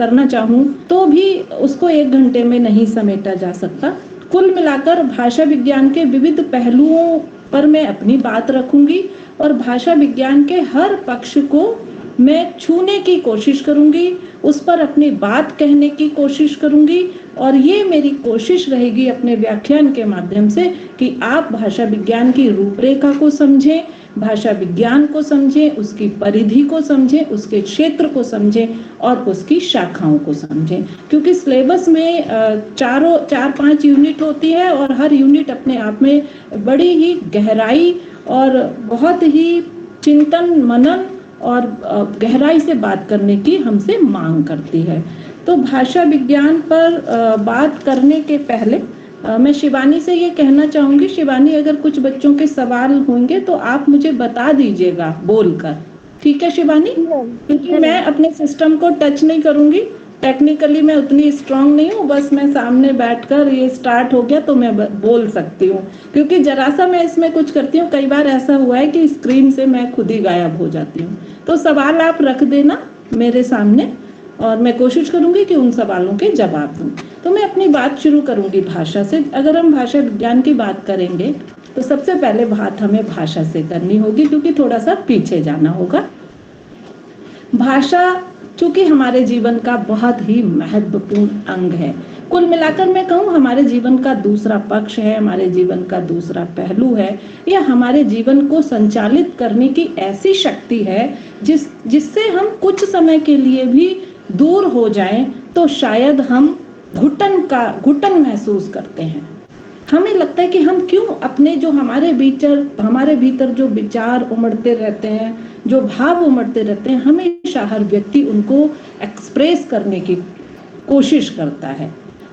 करना चाहूँ तो भी उसको 1 घंटे में नहीं समेटा जा सकता। कुल मिलाकर भाषा विज्ञान के विविध पहलुओं पर मैं अपनी बात रखूंगी और भाषा विज्ञान के हर पक्ष को मैं छूने की कोशिश करूंगी, उस पर अपनी बात कहने की कोशिश करूंगी और ये मेरी कोशिश रहेगी अपने व्याख्यान के माध्यम से कि आप भाषा विज्ञान की रूपरेखा को समझें, भाषा विज्ञान को समझें, उसकी परिधि को समझें, उसके क्षेत्र को समझें और उसकी शाखाओं को समझें। क्योंकि सिलेबस में 4-5 यूनिट होती है और हर यूनिट अपने आप में बड़ी ही गहराई और बहुत ही चिंतन मनन और गहराई से बात करने की हमसे मांग करती है। तो भाषा विज्ञान पर बात करने के पहले मैं शिवानी से ये कहना चाहूंगी, शिवानी अगर कुछ बच्चों के सवाल होंगे तो आप मुझे बता दीजिएगा बोलकर, ठीक है शिवानी? क्योंकि मैं अपने सिस्टम को टच नहीं करूंगी, टेक्निकली मैं उतनी स्ट्रांग नहीं हूँ, बस मैं सामने बैठकर ये स्टार्ट हो गया तो मैं बोल सकती हूँ, क्योंकि जरा सा मैं इसमें कुछ करती हूँ, कई बार ऐसा हुआ है कि स्क्रीन से मैं खुद ही गायब हो जाती हूँ। तो सवाल आप रख देना मेरे सामने और मैं कोशिश करूंगी कि उन सवालों के जवाब दूं। तो मैं अपनी बात शुरू करूंगी भाषा से। अगर हम भाषा विज्ञान की बात करेंगे तो सबसे पहले बात हमें भाषा से करनी होगी, क्योंकि थोड़ा सा पीछे जाना होगा। भाषा चूंकि हमारे जीवन का बहुत ही महत्वपूर्ण अंग है, कुल मिलाकर मैं कहूँ हमारे जीवन का दूसरा पक्ष है, हमारे जीवन का दूसरा पहलू है, या हमारे जीवन को संचालित करने की ऐसी शक्ति है जिससे हम कुछ समय के लिए भी दूर हो जाएं तो शायद हम घुटन महसूस करते हैं। हमें लगता है कि हम क्यों अपने जो हमारे भीतर जो विचार उमड़ते रहते हैं, जो भाव उमड़ते रहते हैं, हमेशा हर व्यक्ति उनको एक्सप्रेस करने की कोशिश करता है,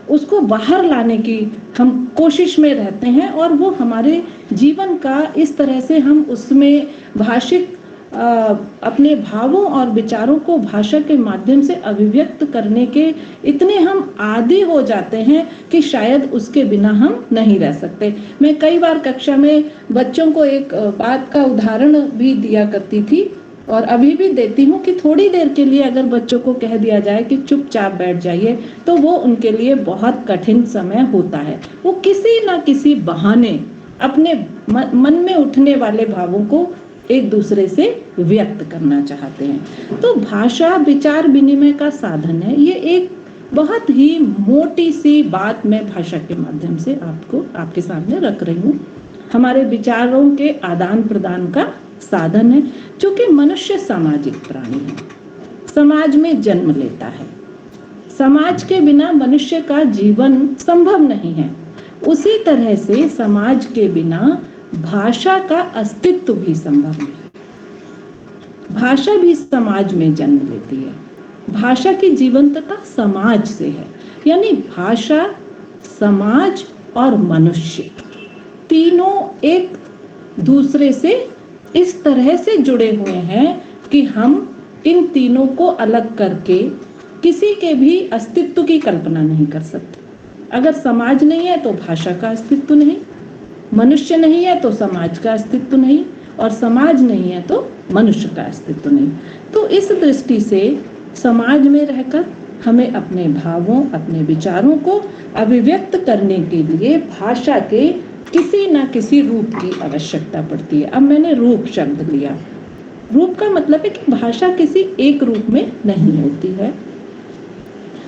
उसको बाहर लाने की हम कोशिश में रहते हैं और वो हमारे जीवन का इस तरह से हम उसमें भाषिक अपने भावों और विचारों को भाषा के माध्यम से अभिव्यक्त करने के इतने हम आदी हो जाते हैं कि शायद उसके बिना हम नहीं रह सकते। मैं कई बार कक्षा में बच्चों को एक बात का उदाहरण भी दिया करती थी और अभी भी देती हूँ कि थोड़ी देर के लिए अगर बच्चों को कह दिया जाए कि चुपचाप बैठ जाइए तो वो उनके लिए बहुत कठिन समय होता है। वो किसी ना किसी बहाने अपने मन में उठने वाले भावों को एक दूसरे से व्यक्त करना चाहते हैं। तो भाषा विचार विनिमय का साधन है। ये एक बहुत ही मोटी सी बात मैं भाषा के माध्यम से आपके सामने रख रही हूँ। हमारे विचारों के आदान प्रदान का साधन है। क्योंकि मनुष्य सामाजिक प्राणी है, समाज में जन्म लेता है, समाज के बिना मनुष्य का जीवन संभव नहीं है। उसी तरह से समाज के बिना भाषा का अस्तित्व भी संभव नहीं। भाषा भी समाज में जन्म लेती है। भाषा की जीवंतता समाज से है, यानी भाषा, समाज और मनुष्य तीनों एक दूसरे से इस तरह से जुड़े हुए हैं कि हम इन तीनों को अलग करके किसी के भी अस्तित्व की कल्पना नहीं कर सकते। अगर समाज नहीं है तो भाषा का अस्तित्व नहीं, मनुष्य नहीं है तो समाज का अस्तित्व नहीं, और समाज नहीं है तो मनुष्य का अस्तित्व नहीं। तो इस दृष्टि से समाज में रहकर हमें अपने भावों, अपने विचारों को अभिव्यक्त करने के लिए भाषा के किसी न किसी रूप की आवश्यकता पड़ती है। अब मैंने रूप शब्द लिया। रूप का मतलब है कि भाषा किसी एक रूप में नहीं होती है।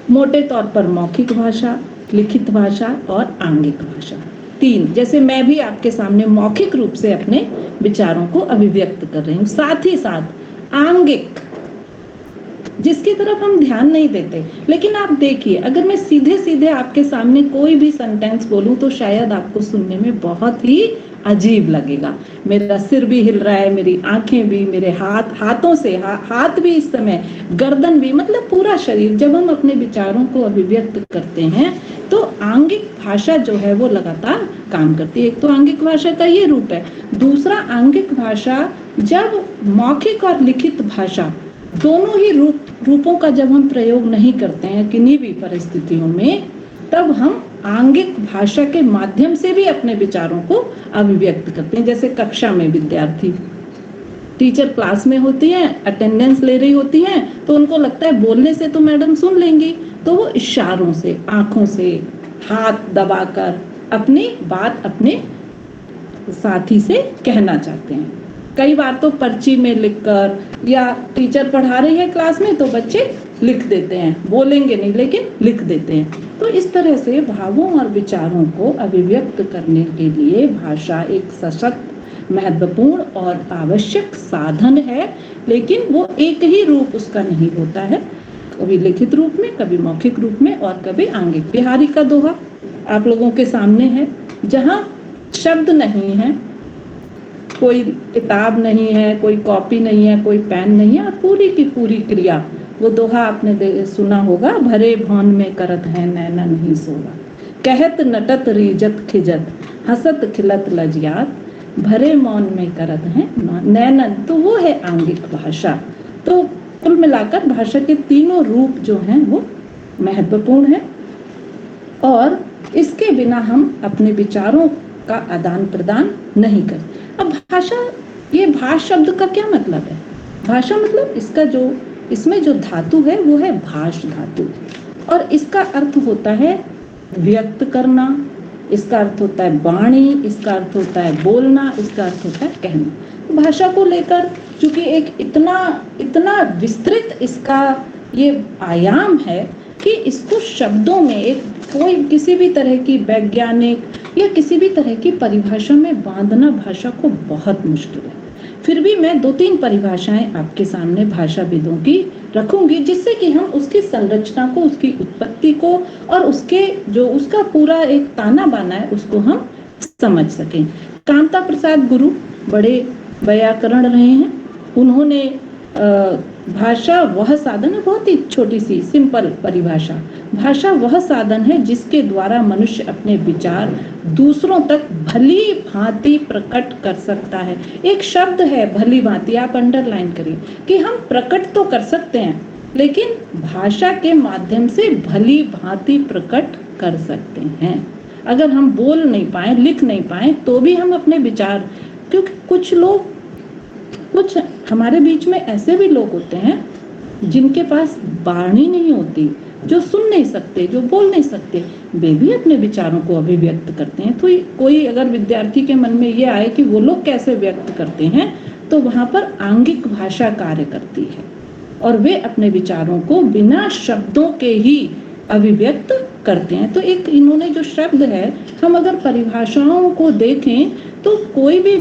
मोटे तौर पर मौखिक भाषा, लिखित भाषा और आंगिक भाषा, तीन। जैसे मैं भी आपके सामने मौखिक रूप से अपने विचारों को अभिव्यक्त कर रही हूँ, साथ ही साथ आंगिक जिसकी तरफ हम ध्यान नहीं देते। लेकिन आप देखिए, अगर मैं सीधे सीधे आपके सामने कोई भी सेंटेंस बोलूं तो शायद आपको सुनने में बहुत ही अजीब लगेगा। मेरा सिर भी हिल रहा है, मेरी आंखें भी, मेरे हाथों से हाथ भी इस समय, गर्दन भी, मतलब पूरा शरीर। जब हम अपने विचारों को अभिव्यक्त करते हैं तो आंगिक भाषा जो है वो लगातार काम करती है। एक तो आंगिक भाषा का ये रूप है। दूसरा, आंगिक भाषा जब मौखिक और लिखित भाषा दोनों ही रूपों का जब हम प्रयोग नहीं करते हैं किन्हीं भी परिस्थितियों में, तब हम आंगिक भाषा के माध्यम से भी अपने विचारों को अभिव्यक्त करते हैं। जैसे कक्षा में विद्यार्थी टीचर क्लास में होती हैं, अटेंडेंस ले रही होती हैं, तो उनको लगता है बोलने से तो मैडम सुन लेंगी, तो वो इशारों से, आंखों से, हाथ दबाकर अपनी बात अपने साथी से कहना चाहते हैं। कई बार तो पर्ची में लिखकर, या टीचर पढ़ा रही है क्लास में तो बच्चे लिख देते हैं, बोलेंगे नहीं लेकिन लिख देते हैं। तो इस तरह से भावों और विचारों को अभिव्यक्त करने के लिए भाषा एक सशक्त, महत्वपूर्ण और आवश्यक साधन है, लेकिन वो एक ही रूप उसका नहीं होता है, कभी लिखित रूप में, कभी मौखिक रूप में और कभी आंगिक। बिहारी का दोहा आप लोगों के सामने है, जहाँ शब्द नहीं है, कोई किताब नहीं है, कोई कॉपी नहीं है, कोई पेन नहीं है, और पूरी की पूरी क्रिया। वो दोहा आपने सुना होगा, भरे भवन में करत है नैना नहीं सोवा, कहत नटत रीजत खिजत, हसत खिलत लजियात, भरे मौन में करत है नैनन। तो वो है आंगिक भाषा। तो कुल मिलाकर भाषा के तीनों रूप जो हैं वो महत्वपूर्ण है, और इसके बिना हम अपने विचारों का आदान प्रदान नहीं कर। अब भाषा, ये भाष शब्द का क्या मतलब है? भाषा मतलब इसका जो, इसमें जो धातु है वो है भाष धातु, और इसका अर्थ होता है व्यक्त करना, इसका अर्थ होता है वाणी, इसका अर्थ होता है बोलना, इसका अर्थ होता है कहना। भाषा को लेकर चूंकि एक इतना विस्तृत इसका ये आयाम है कि इसको शब्दों में एक कोई किसी भी तरह की वैज्ञानिक या किसी भी तरह की परिभाषा में बांधना भाषा को बहुत मुश्किल है। फिर भी मैं 2-3 परिभाषाएं आपके सामने भाषाविदों की रखूंगी, जिससे कि हम उसकी संरचना को, उसकी उत्पत्ति को और उसके जो उसका पूरा एक ताना बाना है उसको हम समझ सकें। कामता प्रसाद गुरु बड़े व्याकरण रहे हैं। उन्होंने भाषा वह साधन है, बहुत ही छोटी सी सिंपल परिभाषा, भाषा वह साधन है जिसके द्वारा मनुष्य अपने विचार दूसरों तक भली भांति प्रकट कर सकता है। एक शब्द है भली भांति, आप अंडरलाइन करिए कि हम प्रकट तो कर सकते हैं, लेकिन भाषा के माध्यम से भली भांति प्रकट कर सकते हैं। अगर हम बोल नहीं पाए, लिख नहीं पाए, तो भी हम अपने विचार, क्योंकि कुछ हमारे बीच में ऐसे भी लोग होते हैं जिनके पास वाणी नहीं होती, जो सुन नहीं सकते, जो बोल नहीं सकते, वे भी अपने विचारों को अभिव्यक्त करते हैं। तो कोई अगर विद्यार्थी के मन में ये आए कि वो लोग कैसे व्यक्त करते हैं, तो वहां पर आंगिक भाषा कार्य करती है और वे अपने विचारों को बिना शब्दों के ही अभिव्यक्त करते हैं। तो एक इन्होंने जो शब्द है, हम अगर परिभाषाओं को देखें तो कोई भी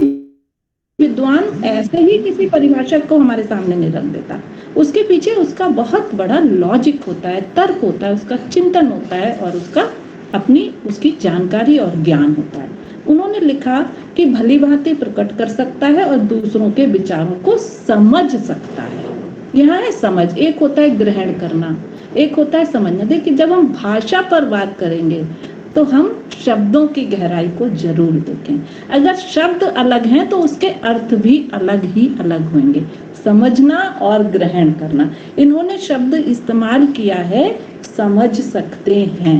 विद्वान ऐसे ही किसी परिभाषा को हमारे सामने नहीं रख देता, उसके पीछे उसका बहुत बड़ा लॉजिक होता है, तर्क होता है, उसका चिंतन होता है और उसकी जानकारी और ज्ञान होता है। उन्होंने लिखा कि भली भांति प्रकट कर सकता है और दूसरों के विचारों को समझ सकता है। यहाँ है समझ, एक होता है ग्रहण करना, एक होता है समझना। देखिए, जब हम भाषा पर बात करेंगे तो हम शब्दों की गहराई को जरूर देखें। अगर शब्द अलग हैं तो उसके अर्थ भी अलग ही अलग होंगे। समझना और ग्रहण करना, इन्होंने शब्द इस्तेमाल किया है समझ सकते हैं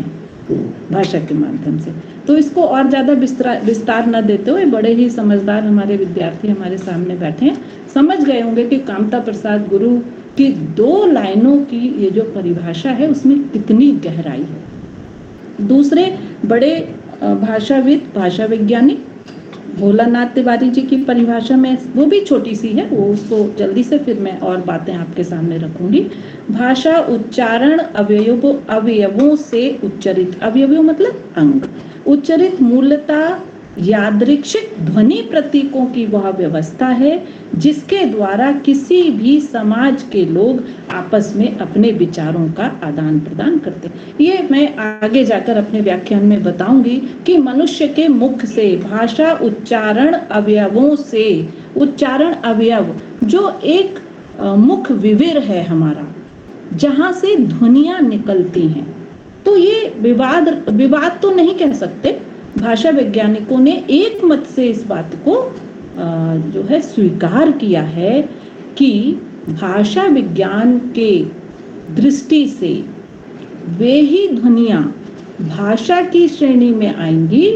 भाषा के माध्यम से। तो इसको और ज्यादा विस्तार न देते हुए, बड़े ही समझदार हमारे विद्यार्थी हमारे सामने बैठे हैं, समझ गए होंगे कि कामता प्रसाद गुरु की 2 लाइनों की ये जो परिभाषा है उसमें कितनी गहराई है। दूसरे बड़े भाषाविद, भाषा वैज्ञानिक भोलानाथ तिवारी जी की परिभाषा में, वो भी छोटी सी है, वो उसको जल्दी से फिर मैं और बातें आपके सामने रखूंगी। भाषा उच्चारण अवयवों से उच्चरित, अवयवों मतलब अंग, उच्चरित मूलतः यादृच्छिक ध्वनि प्रतीकों की वह व्यवस्था है जिसके द्वारा किसी भी समाज के लोग आपस में अपने विचारों का आदान प्रदान करते हैं। ये मैं आगे जाकर अपने व्याख्यान में बताऊंगी कि मनुष्य के मुख से भाषा उच्चारण अवयवों से, उच्चारण अवयव जो एक मुख विविर है हमारा, जहां से ध्वनियां निकलती हैं। तो ये विवाद तो नहीं कह सकते, भाषा वैज्ञानिकों ने एक मत से इस बात को जो है स्वीकार किया है कि भाषा विज्ञान के दृष्टि से वे ही ध्वनियां भाषा की श्रेणी में आएंगी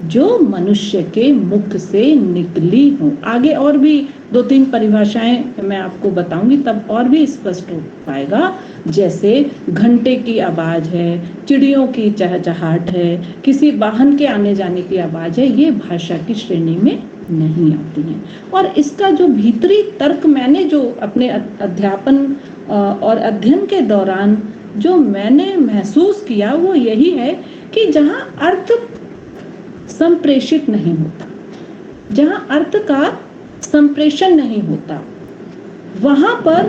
जो मनुष्य के मुख से निकली हो। आगे और भी 2-3 परिभाषाएं मैं आपको बताऊंगी, तब और भी स्पष्ट हो पाएगा। जैसे घंटे की आवाज है, चिड़ियों की चहचहाट है, किसी वाहन के आने जाने की आवाज है, ये भाषा की श्रेणी में नहीं आती हैं। और इसका जो भीतरी तर्क मैंने जो अपने अध्यापन और अध्ययन के दौरान जो मैंने महसूस किया वो यही है कि जहाँ अर्थ संप्रेषित नहीं होता, जहाँ अर्थ का संप्रेषण नहीं होता, वहां पर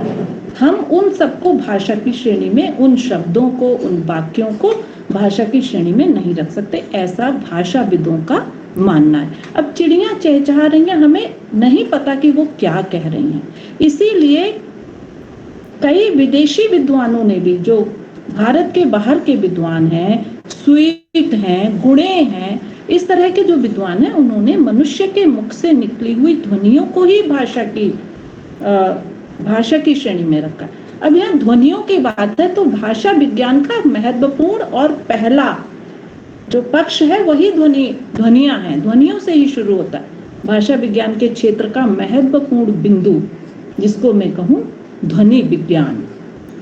हम उन सबको भाषा की श्रेणी में, उन शब्दों को, उन वाक्यों को भाषा की श्रेणी में नहीं रख सकते, ऐसा भाषाविदों का मानना है। अब चिड़ियां चहचहा रही हैं, हमें नहीं पता कि वो क्या कह रही हैं, इसीलिए कई विदेशी विद्वानों ने भी, जो भारत के बाहर के विद्वान हैं, स्वीट हैं, गुणे हैं, इस तरह के जो विद्वान हैं, उन्होंने मनुष्य के मुख से निकली हुई ध्वनियों को ही भाषा की श्रेणी में रखा। अब यहाँ ध्वनियों की बात है तो भाषा विज्ञान का महत्वपूर्ण और पहला जो पक्ष है वही ध्वनियां हैं, ध्वनियों से ही शुरू होता है। भाषा विज्ञान के क्षेत्र का महत्वपूर्ण बिंदु जिसको मैं कहूँ ध्वनि विज्ञान।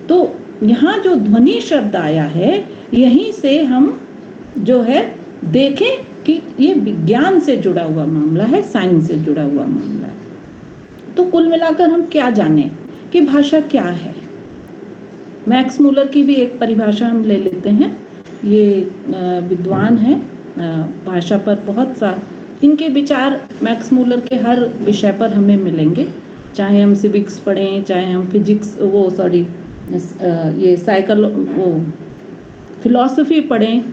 तो यहाँ जो ध्वनि शब्द आया है, यहीं से हम जो है देखें कि ये विज्ञान से जुड़ा हुआ मामला है, साइंस से जुड़ा हुआ मामला है। तो कुल मिलाकर हम क्या जाने कि भाषा क्या है। मैक्स मूलर की भी एक परिभाषा हम ले लेते हैं। ये विद्वान है, भाषा पर बहुत सा इनके विचार मैक्स मूलर के हर विषय पर हमें मिलेंगे, चाहे हम सिविक्स पढ़ें, चाहे हम फिजिक्स ये फिलॉसफी पढ़ें।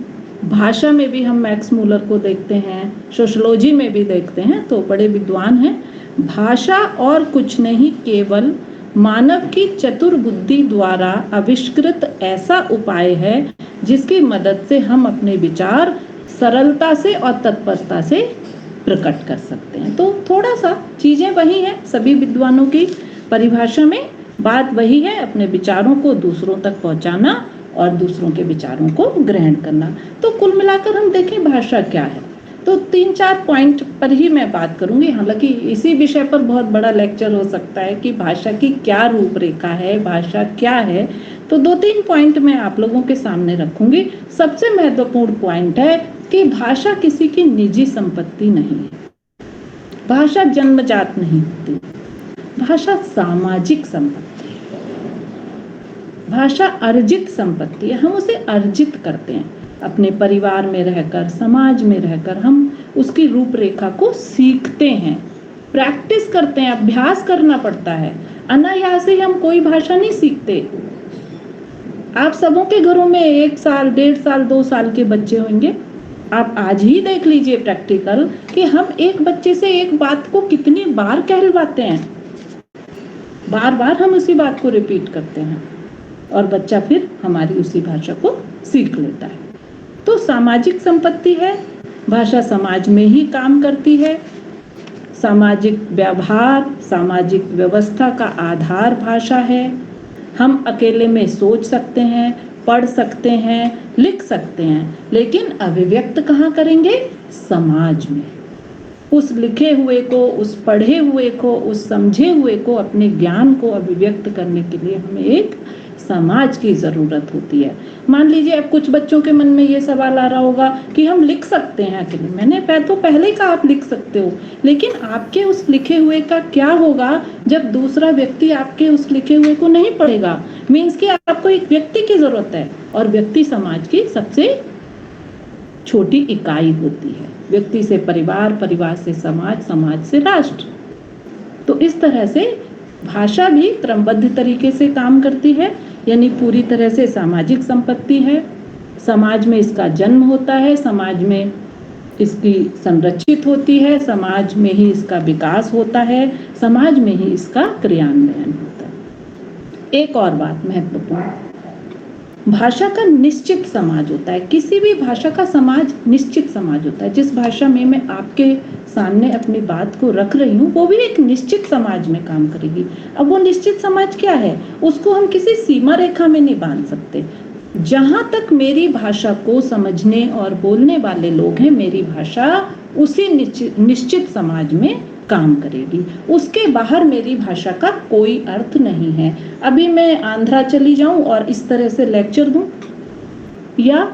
भाषा में भी हम मैक्स मूलर को देखते हैं, सोशियोलॉजी में भी देखते हैं, तो बड़े विद्वान हैं। भाषा और कुछ नहीं, केवल मानव की चतुर बुद्धि द्वारा आविष्कृत ऐसा उपाय है जिसकी मदद से हम अपने विचार सरलता से और तत्परता से प्रकट कर सकते हैं। तो थोड़ा सा चीजें वही हैं, सभी विद्वानों की परिभाषा में बात वही है, अपने विचारों को दूसरों तक पहुंचाना और दूसरों के विचारों को ग्रहण करना। तो कुल मिलाकर हम देखें भाषा क्या है, तो 3-4 पॉइंट पर ही मैं बात करूंगी। हालांकि इसी विषय पर बहुत बड़ा लेक्चर हो सकता है कि भाषा की क्या रूपरेखा है, भाषा क्या है, तो 2-3 पॉइंट मैं आप लोगों के सामने रखूंगी। सबसे महत्वपूर्ण पॉइंट है कि भाषा किसी की निजी संपत्ति नहीं है, भाषा जन्मजात नहीं होती, भाषा सामाजिक संपत्ति है, भाषा अर्जित संपत्ति है। हम उसे अर्जित करते हैं अपने परिवार में रहकर, समाज में रहकर हम उसकी रूपरेखा को सीखते हैं, प्रैक्टिस करते हैं, अभ्यास करना पड़ता है। अनायास ही हम कोई भाषा नहीं सीखते। आप सबों के घरों में 1 साल, 1.5 साल, 2 साल के बच्चे होंगे। आप आज ही देख लीजिए प्रैक्टिकल कि हम एक बच्चे से एक बात को कितनी बार कहलवाते हैं, बार बार हम उसी बात को रिपीट करते हैं और बच्चा फिर हमारी उसी भाषा को सीख लेता है। तो सामाजिक संपत्ति है, भाषा समाज में ही काम करती है। सामाजिक व्यवहार, सामाजिक व्यवस्था का आधार भाषा है। हम अकेले में सोच सकते हैं, पढ़ सकते हैं, लिख सकते हैं, लेकिन अभिव्यक्त कहाँ करेंगे? समाज में। उस लिखे हुए को, उस पढ़े हुए को, उस समझे हुए को, अपने ज्ञान को अभिव्यक्त करने के लिए हमें एक समाज की जरूरत होती है। मान लीजिए अब कुछ बच्चों के मन में ये सवाल आ रहा होगा कि हम लिख सकते हैं अकेले। मैंने तो पहले ही कहा आप लिख सकते हो, लेकिन आपके उस लिखे हुए का क्या होगा जब दूसरा व्यक्ति आपके उस लिखे हुए को नहीं पढ़ेगा? मीन्स कि आपको एक व्यक्ति की जरूरत है, और व्यक्ति समाज की सबसे छोटी इकाई होती है। व्यक्ति से परिवार, परिवार से समाज, समाज से राष्ट्र। तो इस तरह से भाषा भी क्रमबद्ध तरीके से काम करती है, यानी पूरी तरह से सामाजिक संपत्ति है। समाज में इसका जन्म होता है, समाज में इसकी संरक्षित होती है, समाज में ही इसका विकास होता है, समाज में ही इसका क्रियान्वयन होता है। एक और बात महत्वपूर्ण, भाषा का निश्चित समाज होता है। किसी भी भाषा का समाज निश्चित समाज होता है। जिस भाषा में मैं आपके सामने अपनी बात को रख रही हूँ वो भी एक निश्चित समाज में काम करेगी। अब वो निश्चित समाज क्या है, उसको हम किसी सीमा रेखा में नहीं बांध सकते। जहां तक मेरी भाषा को समझने और बोलने वाले लोग हैं, मेरी भाषा उसी निश्चित समाज में काम करेगी। उसके बाहर मेरी भाषा का कोई अर्थ नहीं है। अभी मैं आंध्रा चली जाऊं और इस तरह से लेक्चर दूं, या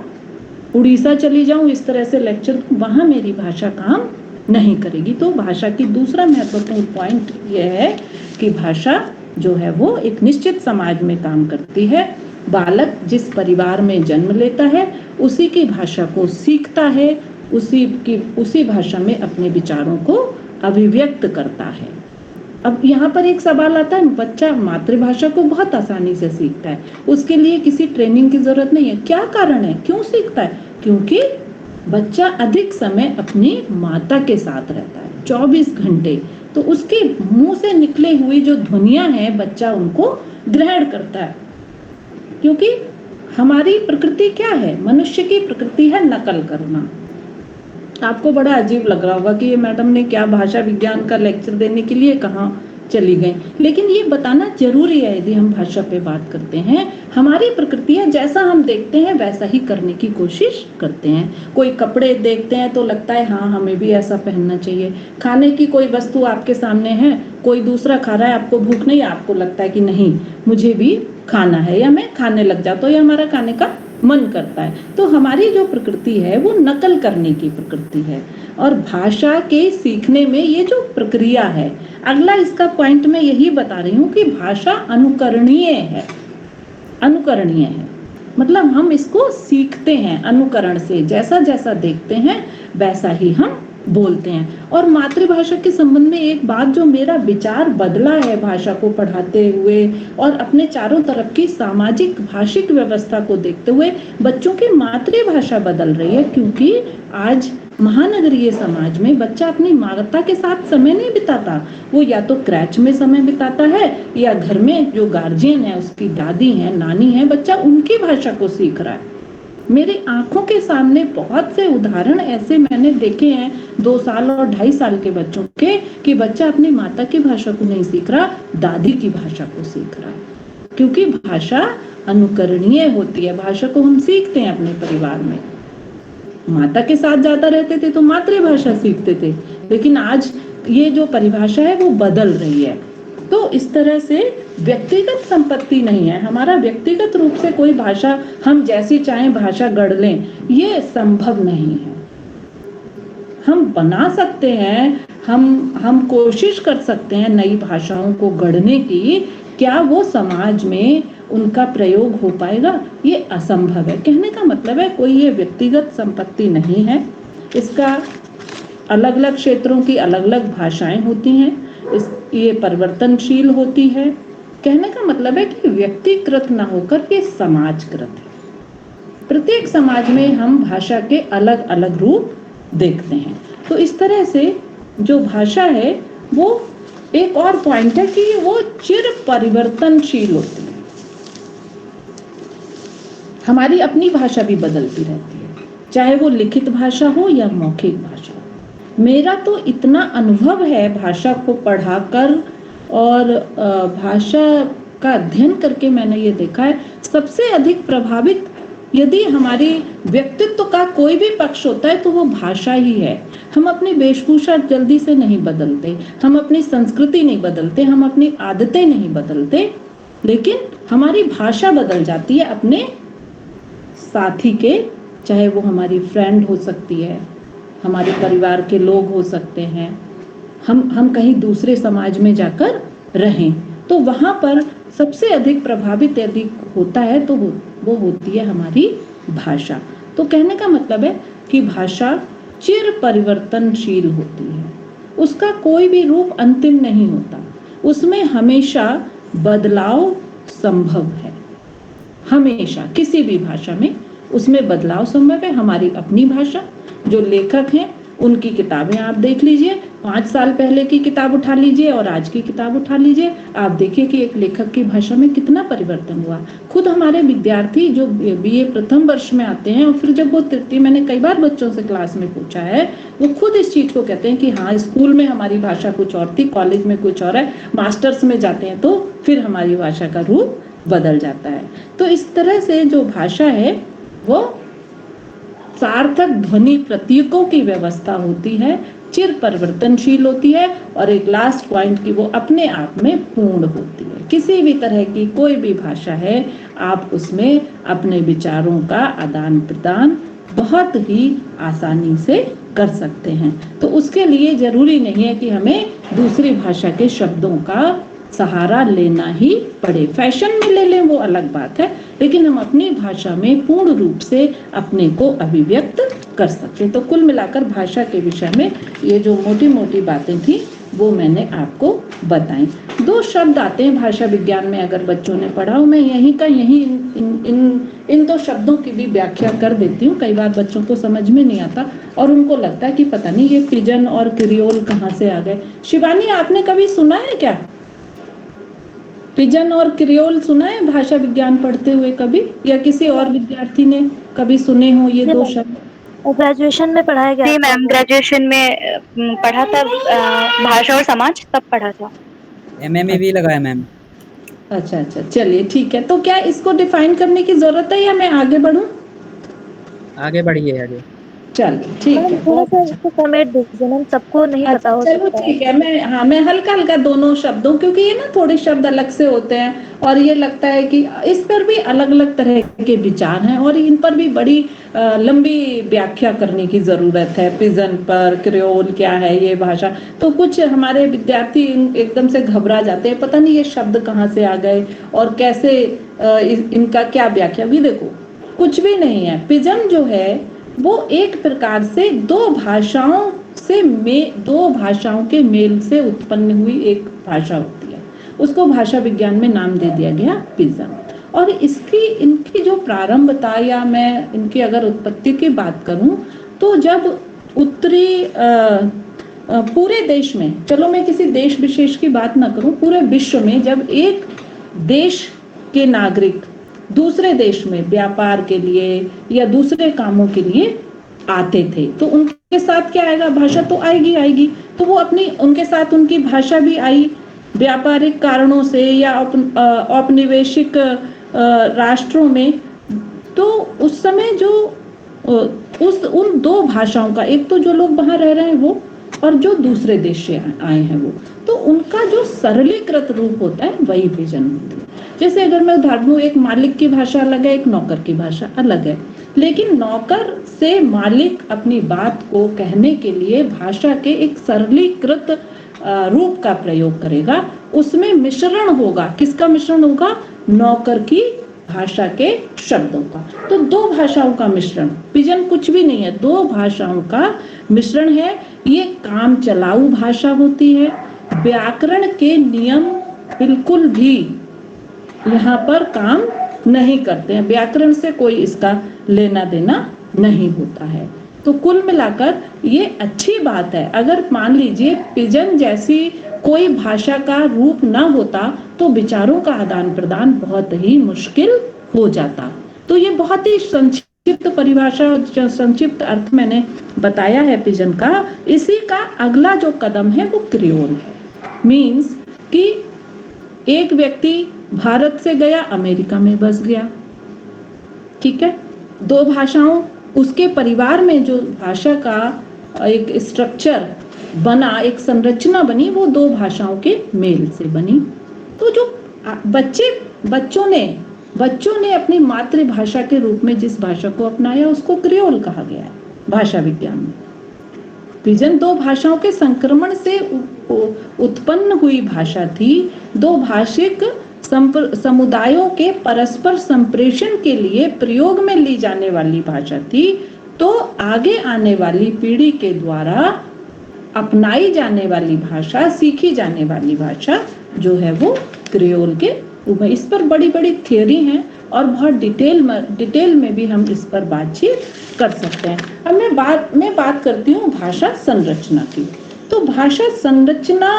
उड़ीसा चली जाऊं इस तरह से लेक्चर दूं, वहां मेरी भाषा काम नहीं करेगी। तो भाषा की दूसरा महत्वपूर्ण पॉइंट यह है कि भाषा जो है वो एक निश्चित समाज में काम करती है। बालक जिस परिवार में जन्म लेता है उसी की भाषा को सीखता है, उसी भाषा में अपने विचारों को अभिव्यक्त करता है। अब यहाँ पर एक सवाल आता है, बच्चा मातृभाषा को बहुत आसानी से सीखता है, उसके लिए किसी ट्रेनिंग की जरूरत नहीं है। क्या कारण है, क्यों सीखता है? क्योंकि बच्चा अधिक समय अपनी माता के साथ रहता है, 24 घंटे। तो उसके मुंह से निकले हुई जो ध्वनियां हैं, बच्चा उनको ग्रहण करता है। क्योंकि हमारी प्रकृति क्या है? मनुष्य की प्रकृति है नकल करना। आपको बड़ा अजीब लग रहा होगा कि ये मैडम ने क्या भाषा विज्ञान का लेक्चर देने के लिए कहाँ चली गई, लेकिन ये बताना जरूरी है। यदि हम भाषा पे बात करते हैं, हमारी प्रकृति है, जैसा हम देखते हैं वैसा ही करने की कोशिश करते हैं। कोई कपड़े देखते हैं तो लगता है हाँ हमें भी ऐसा पहनना चाहिए। खाने की कोई वस्तु आपके सामने है, कोई दूसरा खा रहा है, आपको भूख नहीं, आपको लगता है कि नहीं मुझे भी खाना है, या मैं खाने लग जाता हूँ, या हमारा खाने का मन करता है। तो हमारी जो प्रकृति है वो नकल करने की प्रकृति है। और भाषा के सीखने में ये जो प्रक्रिया है, अगला इसका पॉइंट मैं यही बता रही हूँ कि भाषा अनुकरणीय है। अनुकरणीय है मतलब हम इसको सीखते हैं अनुकरण से, जैसा जैसा देखते हैं वैसा ही हम बोलते हैं। और मातृभाषा के संबंध में एक बात जो मेरा विचार बदला है भाषा को पढ़ाते हुए और अपने चारों तरफ की सामाजिक भाषिक व्यवस्था को देखते हुए, बच्चों की मातृभाषा बदल रही है। क्योंकि आज महानगरीय समाज में बच्चा अपनी माता के साथ समय नहीं बिताता, वो या तो क्रैच में समय बिताता है या घर में जो गार्जियन है, उसकी दादी है, नानी है, बच्चा उनकी भाषा को सीख रहा है। मेरी आंखों के सामने बहुत से उदाहरण ऐसे मैंने देखे हैं 2 साल और 2.5 साल के बच्चों के, कि बच्चा अपनी माता की भाषा को नहीं सीख रहा, दादी की भाषा को सीख रहा है। क्योंकि भाषा अनुकरणीय होती है। भाषा को हम सीखते हैं अपने परिवार में। माता के साथ ज्यादा रहते थे तो मातृभाषा सीखते थे, लेकिन आज ये जो परिभाषा है वो बदल रही है। तो इस तरह से व्यक्तिगत संपत्ति नहीं है, हमारा व्यक्तिगत रूप से कोई भाषा हम जैसी चाहें भाषा गढ़ लें, ये संभव नहीं है। हम बना सकते हैं, हम कोशिश कर सकते हैं नई भाषाओं को गढ़ने की। क्या वो समाज में उनका प्रयोग हो पाएगा? ये असंभव है। कहने का मतलब है कोई ये व्यक्तिगत संपत्ति नहीं है, इसका अलग अलग क्षेत्रों की अलग अलग भाषाएं होती हैं, ये परिवर्तनशील होती है। कहने का मतलब है कि व्यक्तिकृत ना होकर ये समाजकृत है। प्रत्येक समाज में हम भाषा के अलग अलग रूप देखते हैं। तो इस तरह से जो भाषा है वो एक और पॉइंट है कि वो चिर परिवर्तनशील होती है। हमारी अपनी भाषा भी बदलती रहती है, चाहे वो लिखित भाषा हो या मौखिक भाषा हो। मेरा तो इतना अनुभव है भाषा को पढ़ाकर और भाषा का अध्ययन करके, मैंने ये देखा है सबसे अधिक प्रभावित यदि हमारी व्यक्तित्व का कोई भी पक्ष होता है तो वो भाषा ही है। हम अपनी वेशभूषा जल्दी से नहीं बदलते, हम अपनी संस्कृति नहीं बदलते, हम अपनी आदतें नहीं बदलते, लेकिन हमारी भाषा बदल जाती है अपने साथी के, चाहे वो हमारी फ्रेंड हो सकती है, हमारे परिवार के लोग हो सकते हैं, हम कहीं दूसरे समाज में जाकर रहें तो वहां पर सबसे अधिक प्रभावित यदि होता है तो वो होती है हमारी भाषा। तो कहने का मतलब है कि भाषा चिर परिवर्तनशील होती है, उसका कोई भी रूप अंतिम नहीं होता, उसमें हमेशा बदलाव संभव है। हमेशा किसी भी भाषा में उसमें बदलाव संभव है। हमारी अपनी भाषा, जो लेखक हैं उनकी किताबें आप देख लीजिए, 5 साल पहले की किताब उठा लीजिए और आज की किताब उठा लीजिए, आप देखिए कि एक लेखक की भाषा में कितना परिवर्तन हुआ। खुद हमारे विद्यार्थी जो बीए प्रथम वर्ष में आते हैं और फिर जब वो तृतीय, मैंने कई बार बच्चों से क्लास में पूछा है, वो खुद इस चीज को कहते हैं कि हाँ स्कूल में हमारी भाषा कुछ और थी, कॉलेज में कुछ और है, मास्टर्स में जाते हैं तो फिर हमारी भाषा का रूप बदल जाता है। तो इस तरह से जो भाषा है वो सार्थक ध्वनि प्रतीकों की व्यवस्था होती है, चिर परिवर्तनशील होती है, और एक लास्ट पॉइंट की वो अपने आप में पूर्ण होती है। किसी भी तरह की कोई भी भाषा है, आप उसमें अपने विचारों का आदान प्रदान बहुत ही आसानी से कर सकते हैं। तो उसके लिए जरूरी नहीं है कि हमें दूसरी भाषा के शब्दों का सहारा लेना ही पड़े। फैशन में ले लें वो अलग बात है, लेकिन हम अपनी भाषा में पूर्ण रूप से अपने को अभिव्यक्त कर सकते हैं। तो कुल मिलाकर भाषा के विषय में ये जो मोटी मोटी बातें थी वो मैंने आपको बताई। 2 शब्द आते हैं भाषा विज्ञान में, अगर बच्चों ने पढ़ा हो, मैं यहीं का यहीं इन 2 शब्दों की भी व्याख्या कर देती हूँ। कई बार बच्चों को समझ में नहीं आता और उनको लगता है कि पता नहीं ये पिजन और क्रियोल कहाँ से आ गए। शिवानी, आपने कभी सुना है क्या पिजन और क्रियोल? सुना है भाषा विज्ञान पढ़ते हुए कभी, या किसी और विद्यार्थी ने कभी सुने हो ये 2 शब्द? ग्रेजुएशन में पढ़ाया गया। जी मैम, ग्रेजुएशन में पढ़ा था, भाषा और समाज तब पढ़ा था। एमए भी लगाया मैम। अच्छा, चलिए ठीक है। तो क्या इसको डिफाइन करने की जरूरत है या मैं आगे बढ़ूं? आगे बढ़िए आगे। चलिए ठीक है, थोड़ा सा इसको समेट दीजिए मैम, सबको नहीं पता हो चलो सकता है। ठीक है। मैं हल्का हल्का दोनों शब्दों, क्योंकि ये ना थोड़े शब्द अलग से होते हैं और ये लगता है कि इस पर भी अलग अलग तरह के विचार हैं और इन पर भी बड़ी लंबी व्याख्या करने की जरूरत है। पिजन पर क्रियोल क्या है ये भाषा, तो कुछ हमारे विद्यार्थी एकदम से घबरा जाते हैं, पता नहीं ये शब्द कहाँ से आ गए और कैसे इनका क्या व्याख्या। भी देखो, कुछ भी नहीं है। पिजन जो है वो एक प्रकार से 2 भाषाओं के मेल से उत्पन्न हुई एक भाषा होती है। उसको भाषा विज्ञान में नाम दे दिया गया पिजन। और इनकी जो प्रारंभता, या मैं इनकी अगर उत्पत्ति की बात करूं, तो जब उत्तरी पूरे देश में, चलो मैं किसी देश विशेष की बात ना करूं, पूरे विश्व में जब एक देश के नागरिक दूसरे देश में व्यापार के लिए या दूसरे कामों के लिए आते थे, तो उनके साथ क्या आएगा? भाषा तो आएगी। तो वो उनके साथ उनकी भाषा भी आई, व्यापारिक कारणों से या औपनिवेशिक राष्ट्रों में। तो उस समय जो उन 2 भाषाओं का, एक तो जो लोग वहां रह रहे हैं वो, और जो दूसरे देश से आए हैं वो, तो उनका जो सरलीकृत रूप होता है वही पिजन होती है। जैसे अगर मैं उदाहरण दूं, एक मालिक की भाषा अलग है, एक नौकर की भाषा अलग है, लेकिन नौकर से मालिक अपनी बात को कहने के लिए भाषा के एक सरलीकृत रूप का प्रयोग करेगा। उसमें मिश्रण होगा। किसका मिश्रण होगा? नौकर की भाषा के शब्दों का। तो 2 भाषाओं का मिश्रण, पिजन कुछ भी नहीं है, 2 भाषाओं का मिश्रण है। ये काम चलाऊ भाषा होती है। व्याकरण के नियम बिल्कुल भी यहाँ पर काम नहीं करते हैं, व्याकरण से कोई इसका लेना देना नहीं होता है। तो कुल मिलाकर ये अच्छी बात है। अगर मान लीजिए पिजन जैसी कोई भाषा का रूप ना होता तो विचारों का आदान प्रदान बहुत ही मुश्किल हो जाता। तो ये बहुत ही संक्षिप्त परिभाषा, संक्षिप्त अर्थ मैंने बताया है पिजन का। इसी का अगला जो कदम है वो क्रियोल है। मीन्स कि एक व्यक्ति भारत से गया, अमेरिका में बस गया, ठीक है। 2 भाषाओं, उसके परिवार में जो भाषा का एक स्ट्रक्चर बना, एक संरचना बनी, वो 2 भाषाओं के मेल से बनी। तो जो बच्चों ने अपनी मातृभाषा के रूप में जिस भाषा को अपनाया उसको क्रियोल कहा गया है भाषा विज्ञान में। पिजन 2 भाषाओं के संक्रमण से उत्पन्न हुई भाषा थी। 2 भाषिक समुदायों के परस्पर संप्रेषण के लिए प्रयोग में ली जाने वाली भाषा थी। तो आगे आने वाली पीढ़ी के द्वारा अपनाई जाने वाली भाषा, सीखी जाने वाली भाषा जो है वो क्रियोल के रूप में। इस पर बड़ी बड़ी थियोरी हैं और बहुत डिटेल में भी हम इस पर बातचीत कर सकते हैं। अब मैं बात करती हूँ भाषा संरचना की। तो भाषा संरचना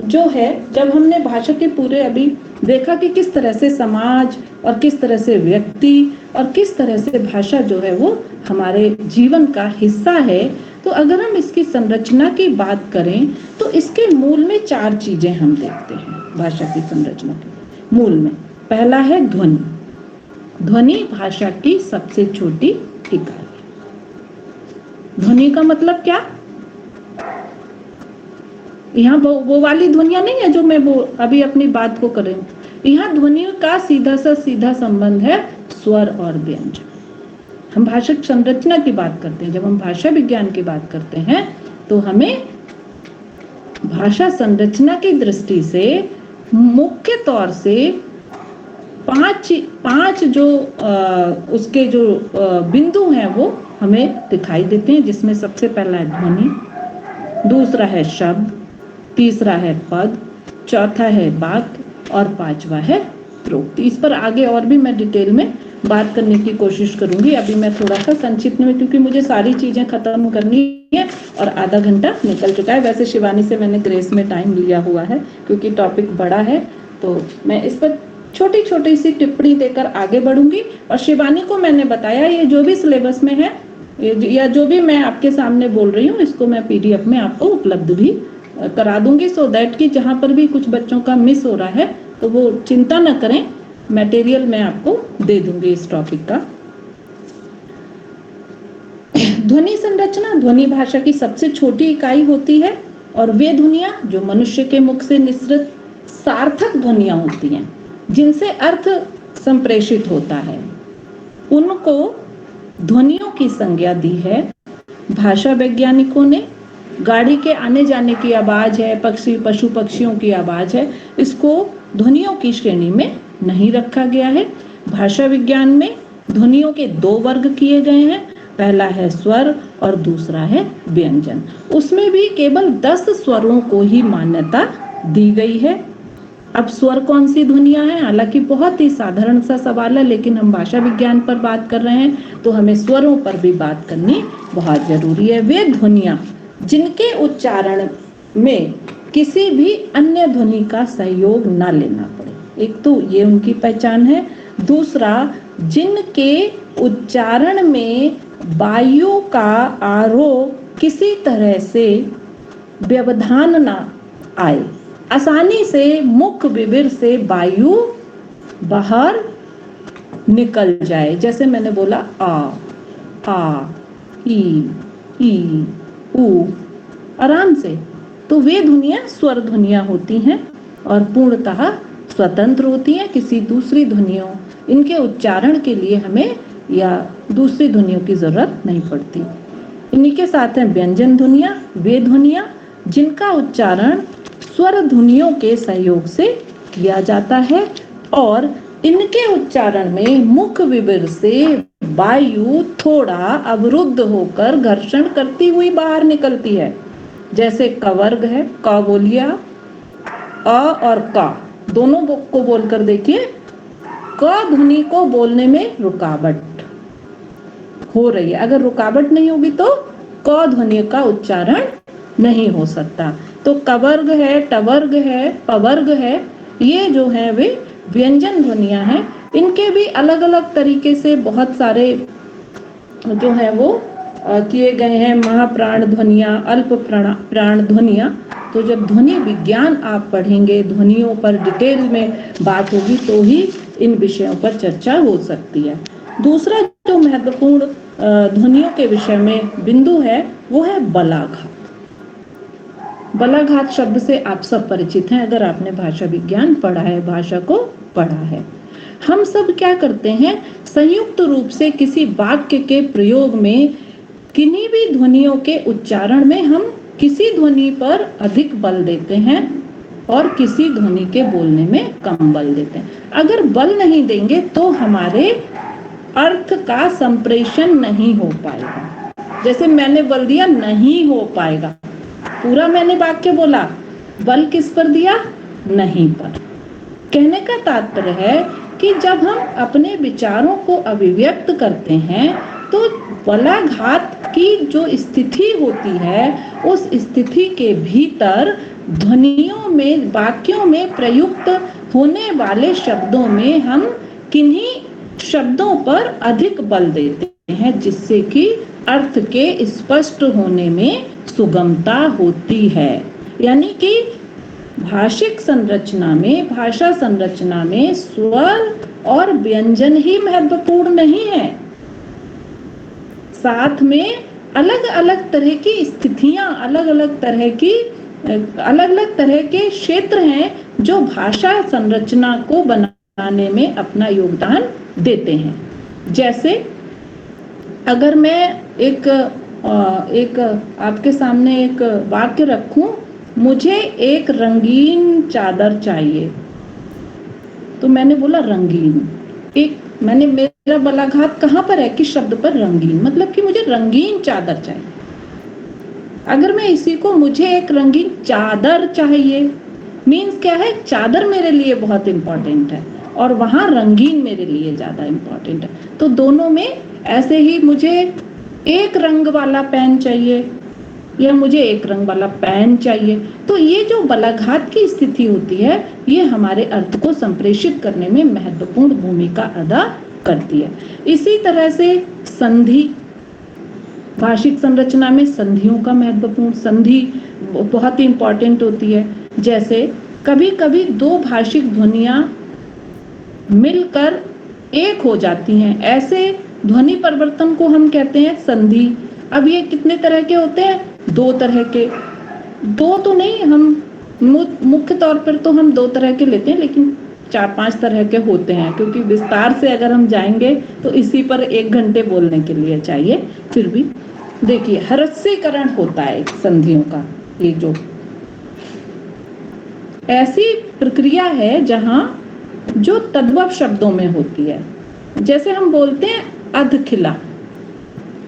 जो है, जब हमने भाषा के पूरे अभी देखा कि किस तरह से समाज और किस तरह से व्यक्ति और किस तरह से भाषा जो है वो हमारे जीवन का हिस्सा है, तो अगर हम इसकी संरचना की बात करें तो इसके मूल में 4 चीजें हम देखते हैं। भाषा की संरचना के मूल में पहला है ध्वनि। ध्वनि भाषा की सबसे छोटी इकाई। ध्वनि का मतलब क्या? यहाँ वो वाली ध्वनियां नहीं है जो मैं वो अभी अपनी बात को कर रही हूँ। यहाँ ध्वनियों का सीधा संबंध है स्वर और व्यंजन। हम भाषिक संरचना की बात करते हैं, जब हम भाषा विज्ञान की बात करते हैं तो हमें भाषा संरचना की दृष्टि से मुख्य तौर से पांच जो उसके जो बिंदु हैं वो हमें दिखाई देते हैं, जिसमें सबसे पहला है ध्वनि, दूसरा है शब्द, तीसरा है पद, चौथा है वाक्य और पांचवा है प्रोक्ति। इस पर आगे और भी मैं डिटेल में बात करने की कोशिश करूंगी। अभी मैं थोड़ा सा संक्षिप्त में, क्योंकि मुझे सारी चीजें खत्म करनी है और आधा घंटा निकल चुका है। वैसे शिवानी से मैंने ग्रेस में टाइम लिया हुआ है क्योंकि टॉपिक बड़ा है, तो मैं इस पर छोटी छोटी सी टिप्पणी देकर आगे बढ़ूंगी। और शिवानी को मैंने बताया ये जो भी सिलेबस में है या जो भी मैं आपके सामने बोल रही हूँ, इसको मैं PDF में आपको उपलब्ध भी करा दूंगी, सो दैट कि जहां पर भी कुछ बच्चों का मिस हो रहा है तो वो चिंता न करें, मटेरियल मैं आपको दे दूंगी इस टॉपिक का। ध्वनि संरचना ध्वनि भाषा की सबसे छोटी इकाई होती है और वे ध्वनियां जो मनुष्य के मुख से निसृत सार्थक ध्वनियां होती हैं, जिनसे अर्थ संप्रेषित होता है, उनको ध्वनियों की संज्ञा दी है। भाषा वैज्ञानिकों ने गाड़ी के आने जाने की आवाज है, पशु पक्षियों की आवाज है, इसको ध्वनियों की श्रेणी में नहीं रखा गया है। भाषा विज्ञान में ध्वनियों के 2 वर्ग किए गए हैं, पहला है स्वर और दूसरा है व्यंजन। उसमें भी केवल 10 स्वरों को ही मान्यता दी गई है। अब स्वर कौन सी ध्वनियां हैं? हालांकि बहुत ही साधारण सा सवाल है, लेकिन हम भाषा विज्ञान पर बात कर रहे हैं तो हमें स्वरों पर भी बात करनी बहुत जरूरी है। वे ध्वनियां जिनके उच्चारण में किसी भी अन्य ध्वनि का सहयोग ना लेना पड़े, एक तो ये उनकी पहचान है। दूसरा, जिनके उच्चारण में वायु का आरोह किसी तरह से व्यवधान ना आए, आसानी से मुख विवर से वायु बाहर निकल जाए। जैसे मैंने बोला आ, ई, ऊ, आराम से, तो वे ध्वनियां स्वर ध्वनियां होती हैं और पूर्णतः स्वतंत्र होती हैं, किसी दूसरी ध्वनियों इनके उच्चारण के लिए हमें या दूसरी ध्वनियों की जरूरत नहीं पड़ती। इन्हीं के साथ हैं व्यंजन ध्वनियां, वे ध्वनियां जिनका उच्चारण स्वर ध्वनियों के सहयोग से किया जाता है और इनके उच्चारण में मुख विवर से वायु थोड़ा अवरुद्ध होकर घर्षण करती हुई बाहर निकलती है। जैसे कवर्ग है, क बोलिए, अ और क दोनों को बोलकर देखिए, क ध्वनि को बोलने में रुकावट हो रही है। अगर रुकावट नहीं होगी तो क ध्वनि का उच्चारण नहीं हो सकता। तो कवर्ग है, टवर्ग है, पवर्ग है, ये जो है वे व्यंजन ध्वनियां हैं। इनके भी अलग अलग तरीके से बहुत सारे जो है वो किए गए हैं, महाप्राण ध्वनियां, अल्प प्राण ध्वनियां। तो जब ध्वनि विज्ञान आप पढ़ेंगे, ध्वनियों पर डिटेल में बात होगी तो ही इन विषयों पर चर्चा हो सकती है। दूसरा जो महत्वपूर्ण ध्वनियों के विषय में बिंदु है वो है बलाघात। बलाघात शब्द से आप सब परिचित हैं अगर आपने भाषा विज्ञान पढ़ा है, भाषा को पढ़ा है। हम सब क्या करते हैं, संयुक्त रूप से किसी वाक्य के प्रयोग में किन्हीं भी ध्वनियों के उच्चारण में हम किसी ध्वनि पर अधिक बल देते हैं और किसी ध्वनि के बोलने में कम बल देते हैं। अगर बल नहीं देंगे तो हमारे अर्थ का संप्रेषण नहीं हो पाएगा। जैसे मैंने बल दिया, नहीं हो पाएगा। पूरा मैंने वाक्य बोला, बल किस पर दिया? नहीं पर। कहने का तात्पर्य है कि जब हम अपने विचारों को अभिव्यक्त करते हैं तो बलाघात की जो स्थिति होती है उस स्थिति के भीतर ध्वनियों में, वाक्यों में प्रयुक्त होने वाले शब्दों में हम किन्हीं शब्दों पर अधिक बल देते हैं, जिससे कि अर्थ के स्पष्ट होने में सुगमता होती है। यानी कि भाषिक संरचना में, भाषा संरचना में स्वर और व्यंजन ही महत्वपूर्ण नहीं है, साथ में अलग अलग तरह की स्थितियां, अलग अलग तरह के क्षेत्र हैं जो भाषा संरचना को बनाने में अपना योगदान देते हैं। जैसे अगर मैं एक आपके सामने एक वाक्य रखूं, मुझे एक रंगीन चादर चाहिए, तो मैंने बोला रंगीन, मेरा बलाघात कहाँ पर है कि शब्द पर रंगीन, मतलब कि मुझे रंगीन चादर चाहिए। अगर मैं इसी को मुझे एक रंगीन चादर चाहिए, मीन्स क्या है, चादर मेरे लिए बहुत इंपॉर्टेंट है और वहां रंगीन मेरे लिए ज्यादा इंपॉर्टेंट है। तो दोनों में ऐसे ही मुझे एक रंग वाला पेन चाहिए या मुझे एक रंग वाला पेन चाहिए, तो ये जो बलाघात की स्थिति होती है, ये हमारे अर्थ को संप्रेषित करने में महत्वपूर्ण भूमिका अदा करती है। इसी तरह से संधि, भाषिक संरचना में संधियों का महत्वपूर्ण, संधि बहुत ही इंपॉर्टेंट होती है। जैसे कभी कभी दो भाषिक ध्वनियां मिलकर एक हो जाती हैं, ऐसे ध्वनि परिवर्तन को हम कहते हैं संधि। अब ये कितने तरह के होते हैं? दो तरह के, दो तो नहीं, हम मुख्य तौर पर तो हम दो तरह के लेते हैं, लेकिन 4-5 तरह के होते हैं, क्योंकि विस्तार से अगर हम जाएंगे तो इसी पर 1 घंटे बोलने के लिए चाहिए। फिर भी देखिए, ह्रस्वीकरण होता है संधियों का, ये जो ऐसी प्रक्रिया है जहां जो तद्भव शब्दों में होती है। जैसे हम बोलते हैं अधखिला,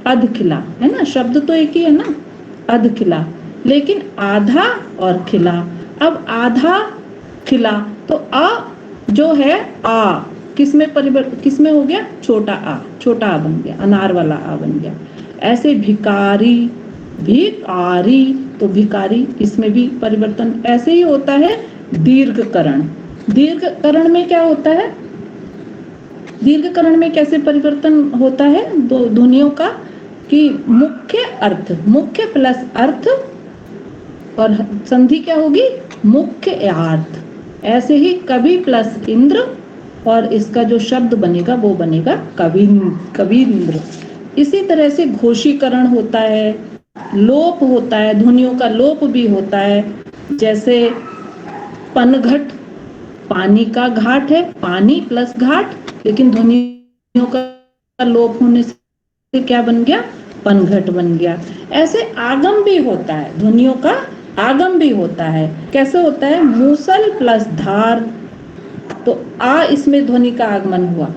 अधखिला है ना, शब्द तो एक ही है ना, अधखिला, लेकिन आधा और खिला। अब आधा खिला तो आ जो है आ किसमें हो गया? छोटा आ बन गया, अनार वाला आ बन गया। ऐसे भिकारी, भिकारी, तो भिकारी, इसमें भी परिवर्तन ऐसे ही होता है। दीर्घकरण, दीर्घकरण में क्या होता है? दीर्घकरण में कैसे परिवर्तन होता है दो ध्वनियों का कि मुख्य अर्थ, मुख्य प्लस अर्थ, और संधि क्या होगी? मुख्य अर्थ। ऐसे ही कवि प्लस इंद्र, और इसका जो शब्द बनेगा वो बनेगा कवींद्र। इसी तरह से घोषीकरण होता है, लोप होता है, ध्वनियों का लोप भी होता है। जैसे पनघट, पानी का घाट है, पानी प्लस घाट, लेकिन ध्वनियों का लोप होने से क्या बन गया? पनघट बन गया। ऐसे आगम भी होता है, ध्वनियों का आगम भी होता है। कैसे होता है? मूसल प्लस धार, तो आ इसमें ध्वनि का आगमन हुआ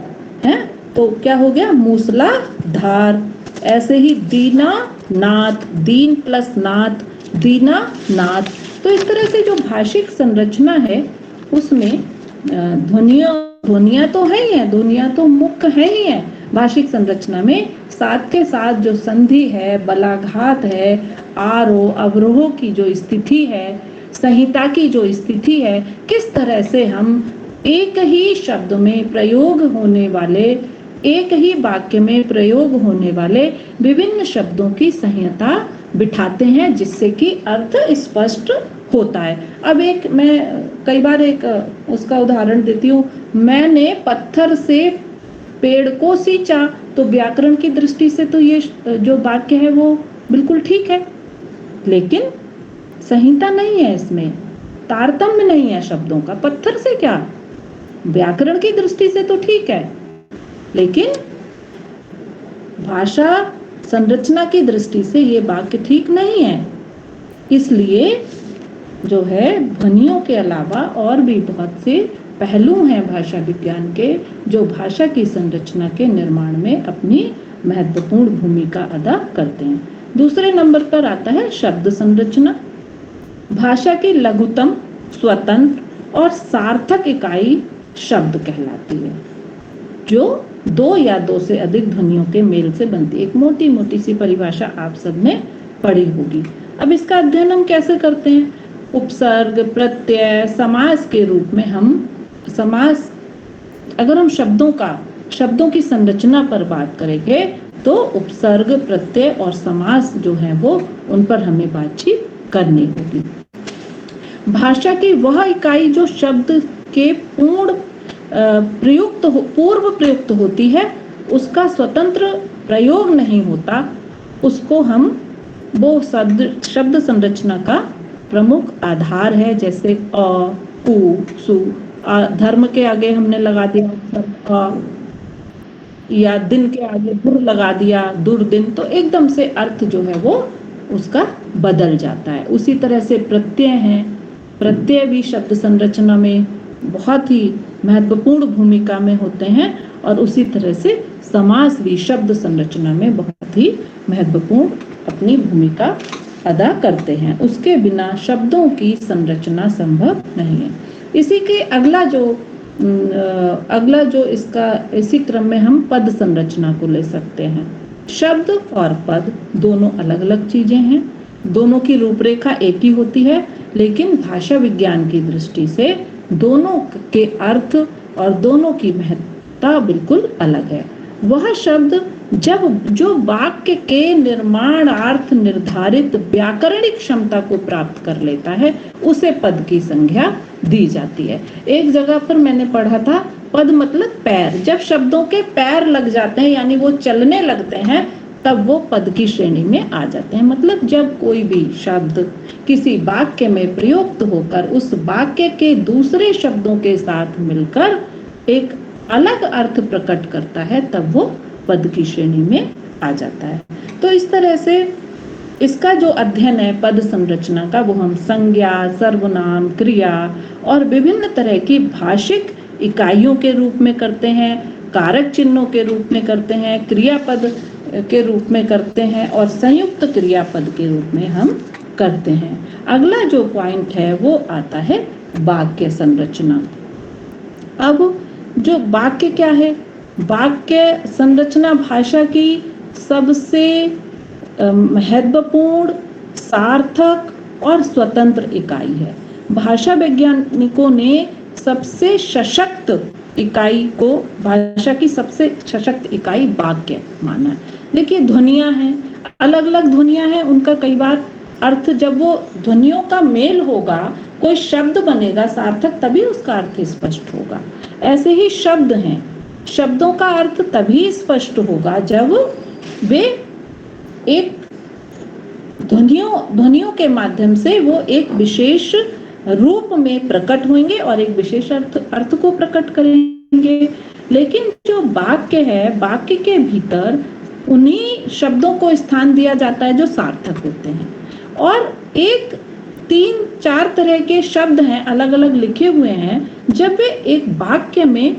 है, तो क्या हो गया? मूसला धार। ऐसे ही दीना नाथ, दीन प्लस नाथ, दीना नाथ। तो इस तरह से जो भाषिक संरचना है उसमें ध्वनियां तो है ही है, ध्वनियां तो मुख्य है ही है भाषिक संरचना में, साथ के साथ जो संधि है, बलाघात है, आरोह अवरोह की जो स्थिति है, संहिता की जो स्थिति है, किस तरह से हम एक ही शब्द में प्रयोग होने वाले, एक ही वाक्य में प्रयोग होने वाले विभिन्न शब्दों की संहिता बिठाते हैं, जिससे कि अर्थ स्पष्ट होता है। अब एक मैं कई बार एक उसका उदाहरण देती हूँ। मैंने पत्थर से पेड़ को सींचा, तो व्याकरण की दृष्टि से तो ये जो वाक्य है वो बिल्कुल ठीक है, लेकिन संहिता नहीं है, इसमें तारतम्य नहीं है शब्दों का। पत्थर से क्या, व्याकरण की दृष्टि से तो ठीक है, लेकिन भाषा संरचना की दृष्टि से ये वाक्य ठीक नहीं है। इसलिए जो है ध्वनियों के अलावा और भी बहुत से पहलू हैं भाषा विज्ञान के, जो भाषा की संरचना के निर्माण में अपनी महत्वपूर्ण भूमिका अदा करते हैं। दूसरे नंबर पर आता है शब्द संरचना। भाषा की लघुतम, स्वतंत्र और सार्थक इकाई शब्द कहलाती है, जो दो या दो से अधिक ध्वनियों के मेल से बनती है। एक मोटी मोटी सी परिभाषा आप सब ने पढ़ी होगी। अब इसका अध्ययन हम कैसे करते हैं? उपसर्ग, प्रत्यय, समास के रूप में हम समास, अगर हम शब्दों की संरचना पर बात करेंगे तो उपसर्ग, प्रत्यय और समास जो है वो उन पर हमें बातचीत करनी होगी। भाषा की वह इकाई जो शब्द के पूर्व प्रयुक्त होती है, उसका स्वतंत्र प्रयोग नहीं होता, उसको हम वो शब्द संरचना का प्रमुख आधार है। जैसे अ, उ, सु, धर्म के आगे हमने लगा दिया अ, या दिन के आगे दुर लगा दिया, दुर्दिन, तो एकदम से अर्थ जो है वो उसका बदल जाता है। उसी तरह से प्रत्यय हैं, प्रत्यय भी शब्द संरचना में बहुत ही महत्वपूर्ण भूमिका में होते हैं, और उसी तरह से समास भी शब्द संरचना में बहुत ही महत्वपूर्ण अपनी भूमिका अदा करते हैं। उसके बिना शब्दों की संरचना संभव नहीं है। इसी के अगला जो इसका इसी क्रम में हम पद संरचना को ले सकते हैं। शब्द और पद दोनों अलग अलग चीजें हैं, दोनों की रूपरेखा एक ही होती है, लेकिन भाषा विज्ञान की दृष्टि से दोनों के अर्थ और दोनों की महत्ता बिल्कुल अलग है। वह शब्द जो वाक्य के निर्माणार्थ निर्धारित व्याकरणिक क्षमता को प्राप्त कर लेता है, उसे पद की संज्ञा दी जाती है। एक जगह पर मैंने पढ़ा था, पद मतलब पैर। जब शब्दों के पैर लग जाते हैं, यानी वो चलने लगते हैं, तब वो पद की श्रेणी में आ जाते हैं। मतलब जब कोई भी शब्द किसी वाक्य में प्रयुक्त होकर उस वाक्य के दूसरे शब्दों के साथ मिलकर एक अलग अर्थ प्रकट करता है, तब वो पद की श्रेणी में आ जाता है। तो इस तरह से इसका जो अध्ययन है पद संरचना का, वो हम संज्ञा, सर्वनाम, क्रिया और विभिन्न तरह की भाषिक इकाइयों के रूप में करते हैं, कारक चिन्हों के रूप में करते हैं, क्रियापद के रूप में करते हैं और संयुक्त क्रियापद के रूप में हम करते हैं। अगला जो पॉइंट है वो आता है वाक्य संरचना। अब जो वाक्य क्या है? वाक्य संरचना भाषा की सबसे महत्वपूर्ण, सार्थक और स्वतंत्र इकाई है। भाषा वैज्ञानिकों ने सबसे सशक्त इकाई को, भाषा की सबसे सशक्त इकाई वाक्य माना है। देखिए, ध्वनियां हैं, अलग अलग ध्वनियां हैं, उनका कई बार अर्थ, जब वो ध्वनियों का मेल होगा, कोई शब्द बनेगा सार्थक, तभी उसका अर्थ स्पष्ट होगा। ऐसे ही शब्द हैं, शब्दों का अर्थ तभी स्पष्ट होगा जब वे एक ध्वनियों के माध्यम से वो एक विशेष रूप में प्रकट होंगे और एक विशेष अर्थ को प्रकट करेंगे। लेकिन जो वाक्य है, वाक्य के भीतर उन्हीं शब्दों को स्थान दिया जाता है जो सार्थक होते हैं, और एक 3-4 तरह के शब्द हैं, अलग अलग लिखे हुए हैं, जब वे एक वाक्य में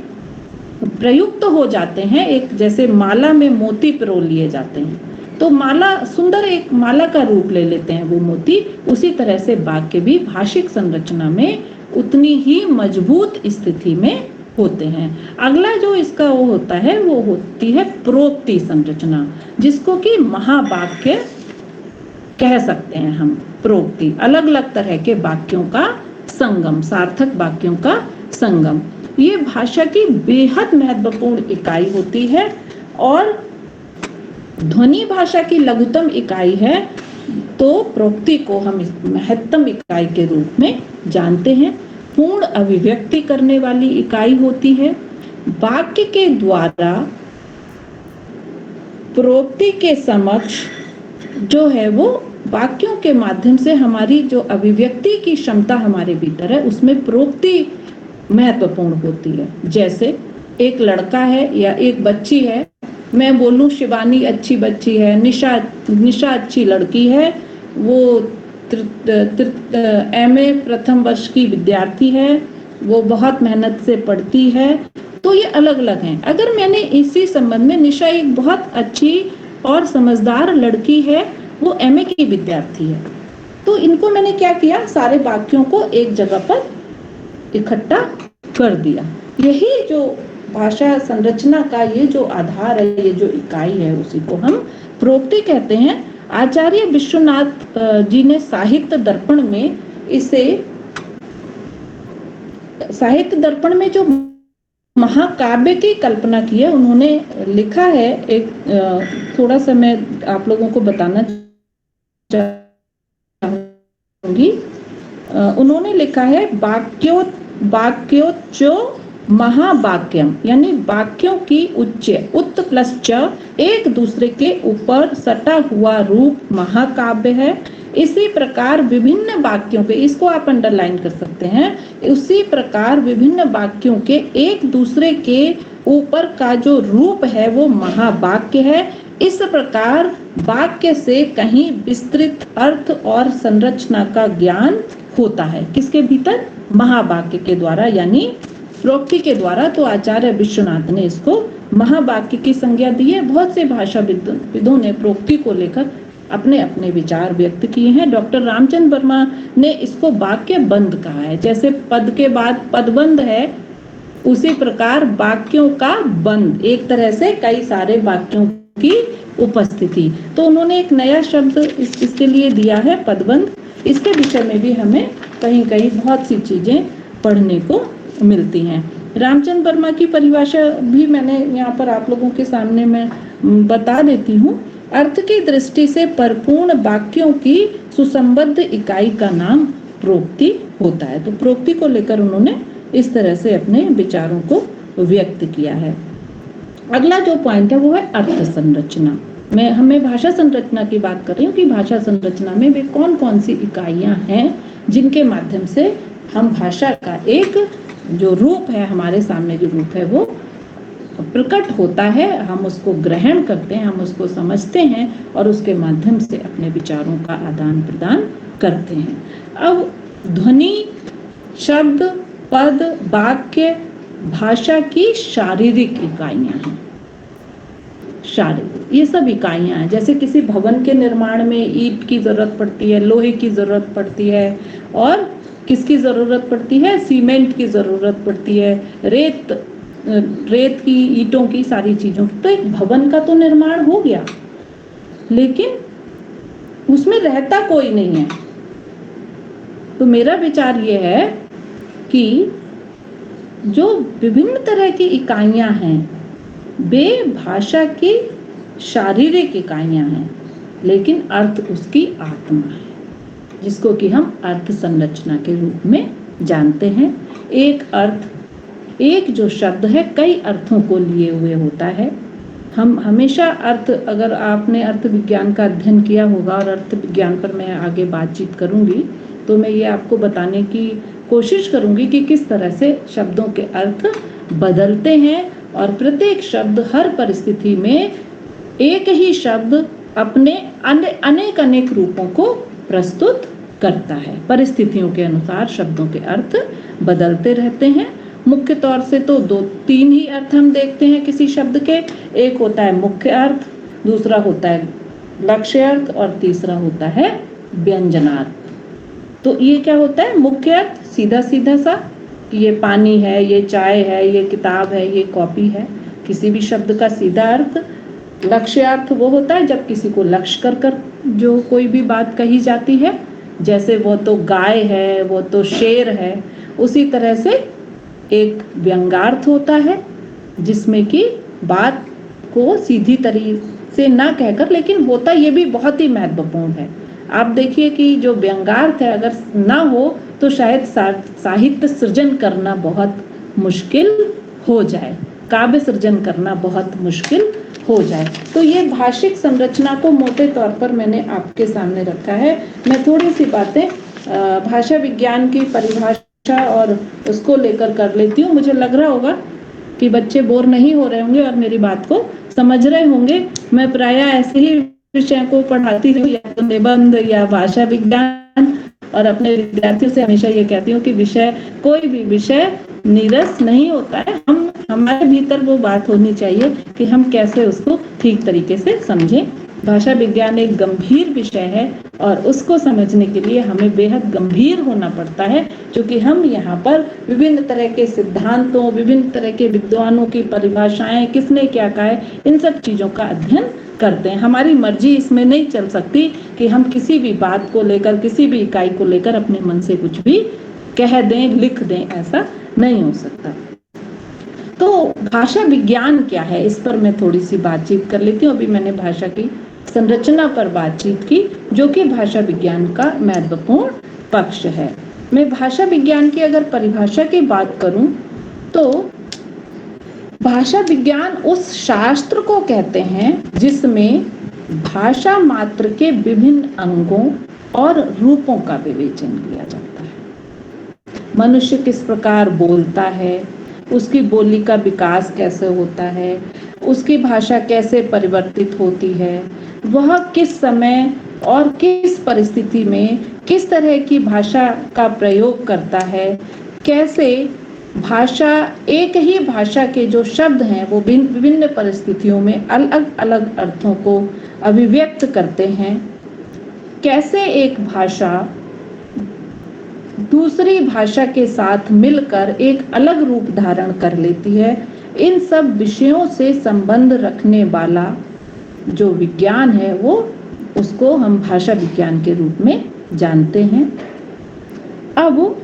प्रयुक्त हो जाते हैं, एक जैसे माला में मोती पिरो लिए जाते हैं, तो माला सुंदर एक माला का रूप ले लेते हैं वो मोती। उसी तरह से वाक्य भी भाषिक संरचना में उतनी ही मजबूत स्थिति में होते हैं। अगला जो इसका वो होता है, वो होती है प्रोक्ति संरचना, जिसको कि महावाक्य कह सकते हैं हम। प्रोक्ति अलग अलग तरह के वाक्यों का संगम, सार्थक वाक्यों का संगम, ये भाषा की बेहद महत्वपूर्ण इकाई होती है। और ध्वनि भाषा की लघुतम इकाई है, तो प्रोक्ति को हम महत्तम इकाई के रूप में जानते हैं। पूर्ण अभिव्यक्ति करने वाली इकाई होती है। वाक्य के द्वारा प्रोक्ति के समक्ष जो है वो वाक्यों के माध्यम से हमारी जो अभिव्यक्ति की क्षमता हमारे भीतर है, उसमें प्रोक्ति महत्वपूर्ण होती है। जैसे एक लड़का है या एक बच्ची है, मैं बोलूं शिवानी अच्छी बच्ची है, निशा अच्छी लड़की है, वो MA प्रथम वर्ष की विद्यार्थी है, वो बहुत मेहनत से पढ़ती है, तो ये अलग अलग हैं। अगर मैंने इसी संबंध में, निशा एक बहुत अच्छी और समझदार लड़की है, वो MA की विद्यार्थी है, तो इनको मैंने क्या किया, सारे वाक्यों को एक जगह पर इकट्ठा कर दिया। यही जो भाषा संरचना का ये जो आधार है, ये जो इकाई है, उसी को हम प्रोक्ति कहते हैं। आचार्य विश्वनाथ जी ने साहित्य दर्पण में इसे, साहित्य दर्पण में जो महाकाव्य की कल्पना की है, उन्होंने लिखा है, एक थोड़ा सा मैं आप लोगों को बताना चाहूंगी। उन्होंने लिखा है वाक्योच्च महावाक्यम, यानी वाक्यों की उच्च उत प्लस च एक दूसरे के ऊपर सटा हुआ रूप महाकाव्य है। इसी प्रकार विभिन्न वाक्यों के, इसको आप अंडरलाइन कर सकते हैं, उसी प्रकार विभिन्न वाक्यों के एक दूसरे के ऊपर का जो रूप है वो महावाक्य है। इस प्रकार वाक्य से कहीं विस्तृत अर्थ और संरचना का ज्ञान होता है। किसके भीतर? महावाक्य के द्वारा, यानी प्रोक्ति के द्वारा। तो आचार्य विश्वनाथ ने इसको महावाक्य की संज्ञा दी है। बहुत से भाषाविदों ने प्रोक्ति को लेकर अपने अपने विचार व्यक्त किए हैं। डॉक्टर रामचंद्र वर्मा ने इसको वाक्य बंद कहा है। जैसे पद के बाद पदबंध है, उसी प्रकार वाक्यों का बंद, एक तरह से कई सारे वाक्यों की उपस्थिति। तो उन्होंने एक नया शब्द इसके लिए दिया है, पदबंध। इसके विषय में भी हमें कहीं कहीं बहुत सी चीजें पढ़ने को मिलती हैं। रामचंद्र वर्मा की परिभाषा भी मैंने यहाँ पर आप लोगों के सामने मैं बता देती हूँ। अर्थ की दृष्टि से परिपूर्ण वाक्यों की सुसंबद्ध इकाई का नाम प्रोक्ति होता है। तो प्रोक्ति को लेकर उन्होंने इस तरह से अपने विचारों को व्यक्त किया है। अगला जो पॉइंट है वो है अर्थ संरचना। मैं भाषा संरचना की बात कर रही हूँ कि भाषा संरचना में वे कौन कौन सी इकाइयां हैं जिनके माध्यम से हम भाषा का एक जो रूप है, हमारे सामने जो रूप है वो प्रकट होता है, हम उसको ग्रहण करते हैं, हम उसको समझते हैं और उसके माध्यम से अपने विचारों का आदान प्रदान करते हैं। अब ध्वनि, शब्द, पद, वाक्य भाषा की शारीरिक इकाइयां हैं। शारीरिक, ये सब इकाइयां हैं। जैसे किसी भवन के निर्माण में ईंट की जरूरत पड़ती है, लोहे की जरूरत पड़ती है, और किसकी जरूरत पड़ती है? सीमेंट की जरूरत पड़ती है, रेत की, ईंटों की, सारी चीजों की। तो एक भवन का तो निर्माण हो गया, लेकिन उसमें रहता कोई नहीं है। तो मेरा विचार ये है कि जो विभिन्न तरह की इकाइयां हैं वे भाषा की शारीरिक इकाइयां हैं, लेकिन अर्थ उसकी आत्मा है, जिसको कि हम अर्थ संरचना के रूप में जानते हैं। एक अर्थ, एक जो शब्द है कई अर्थों को लिए हुए होता है। हम हमेशा अर्थ, अगर आपने अर्थ विज्ञान का अध्ययन किया होगा, और अर्थ विज्ञान पर मैं आगे बातचीत करूंगी, तो मैं ये आपको बताने की कोशिश करूंगी कि किस तरह से शब्दों के अर्थ बदलते हैं, और प्रत्येक शब्द हर परिस्थिति में एक ही शब्द अपने अनेक अनेक रूपों को प्रस्तुत करता है। परिस्थितियों के अनुसार शब्दों के अर्थ बदलते रहते हैं। मुख्य तौर से तो तीन ही अर्थ हम देखते हैं किसी शब्द के। एक होता है मुख्य अर्थ, दूसरा होता है लक्ष्य अर्थ, और तीसरा होता है व्यंजनार्थ। तो ये क्या होता है? मुख्य अर्थ सीधा सीधा सा, कि ये पानी है, ये चाय है, ये किताब है, ये कॉपी है, किसी भी शब्द का सीधा अर्थ। लक्ष्यार्थ वो होता है जब किसी को लक्ष्य कर जो कोई भी बात कही जाती है, जैसे वो तो गाय है, वो तो शेर है। उसी तरह से एक व्यंग्यार्थ होता है जिसमें कि बात को सीधी तरीके से ना कहकर, लेकिन होता ये भी बहुत ही महत्वपूर्ण है। आप देखिए कि जो व्यंग्यार्थ है अगर ना हो तो शायद साहित्य सृजन करना बहुत मुश्किल हो जाए, काव्य सृजन करना बहुत मुश्किल हो जाए। तो ये भाषिक संरचना को मोटे तौर पर मैंने आपके सामने रखा है। मैं थोड़ी सी बातें भाषा विज्ञान की परिभाषा और उसको लेकर कर लेती हूँ। मुझे लग रहा होगा कि बच्चे बोर नहीं हो रहे होंगे और मेरी बात को समझ रहे होंगे। मैं प्रायः ऐसे ही विषय को पढ़ाती हूँ, या तो निबंध या भाषा विज्ञान, और अपने विद्यार्थियों से हमेशा ये कहती हूँ कि विषय, कोई भी विषय नीरस नहीं होता है। हमारे भीतर वो बात होनी चाहिए कि हम कैसे उसको ठीक तरीके से समझें। भाषा विज्ञान एक गंभीर विषय है और उसको समझने के लिए हमें बेहद गंभीर होना पड़ता है, क्योंकि हम यहाँ पर विभिन्न तरह के सिद्धांतों, विभिन्न तरह के विद्वानों की परिभाषाएं, किसने क्या कहा है, इन सब चीजों का अध्ययन करते हैं। हमारी मर्जी इसमें नहीं चल सकती कि हम किसी भी बात को लेकर, किसी भी इकाई को लेकर अपने मन से कुछ भी कह दें, लिख दें, ऐसा नहीं हो सकता। तो भाषा विज्ञान क्या है, इस पर मैं थोड़ी सी बातचीत कर लेती हूँ। अभी मैंने भाषा की संरचना पर बातचीत की, जो कि भाषा विज्ञान का महत्वपूर्ण पक्ष है। मैं भाषा विज्ञान की अगर परिभाषा की बात करूं तो भाषा विज्ञान उस शास्त्र को कहते हैं जिसमें भाषा मात्र के विभिन्न अंगों और रूपों का विवेचन किया जाता है। मनुष्य किस प्रकार बोलता है, उसकी बोली का विकास कैसे होता है, उसकी भाषा कैसे परिवर्तित होती है, वह किस समय और किस परिस्थिति में किस तरह की भाषा का प्रयोग करता है, कैसे भाषा, एक ही भाषा के जो शब्द हैं वो विभिन्न परिस्थितियों में अलग अलग अर्थों को अभिव्यक्त करते हैं, कैसे एक भाषा दूसरी भाषा के साथ मिलकर एक अलग रूप धारण कर लेती है, इन सब विषयों से संबंध रखने वाला जो विज्ञान है वो उसको हम भाषा विज्ञान के रूप में जानते हैं। अब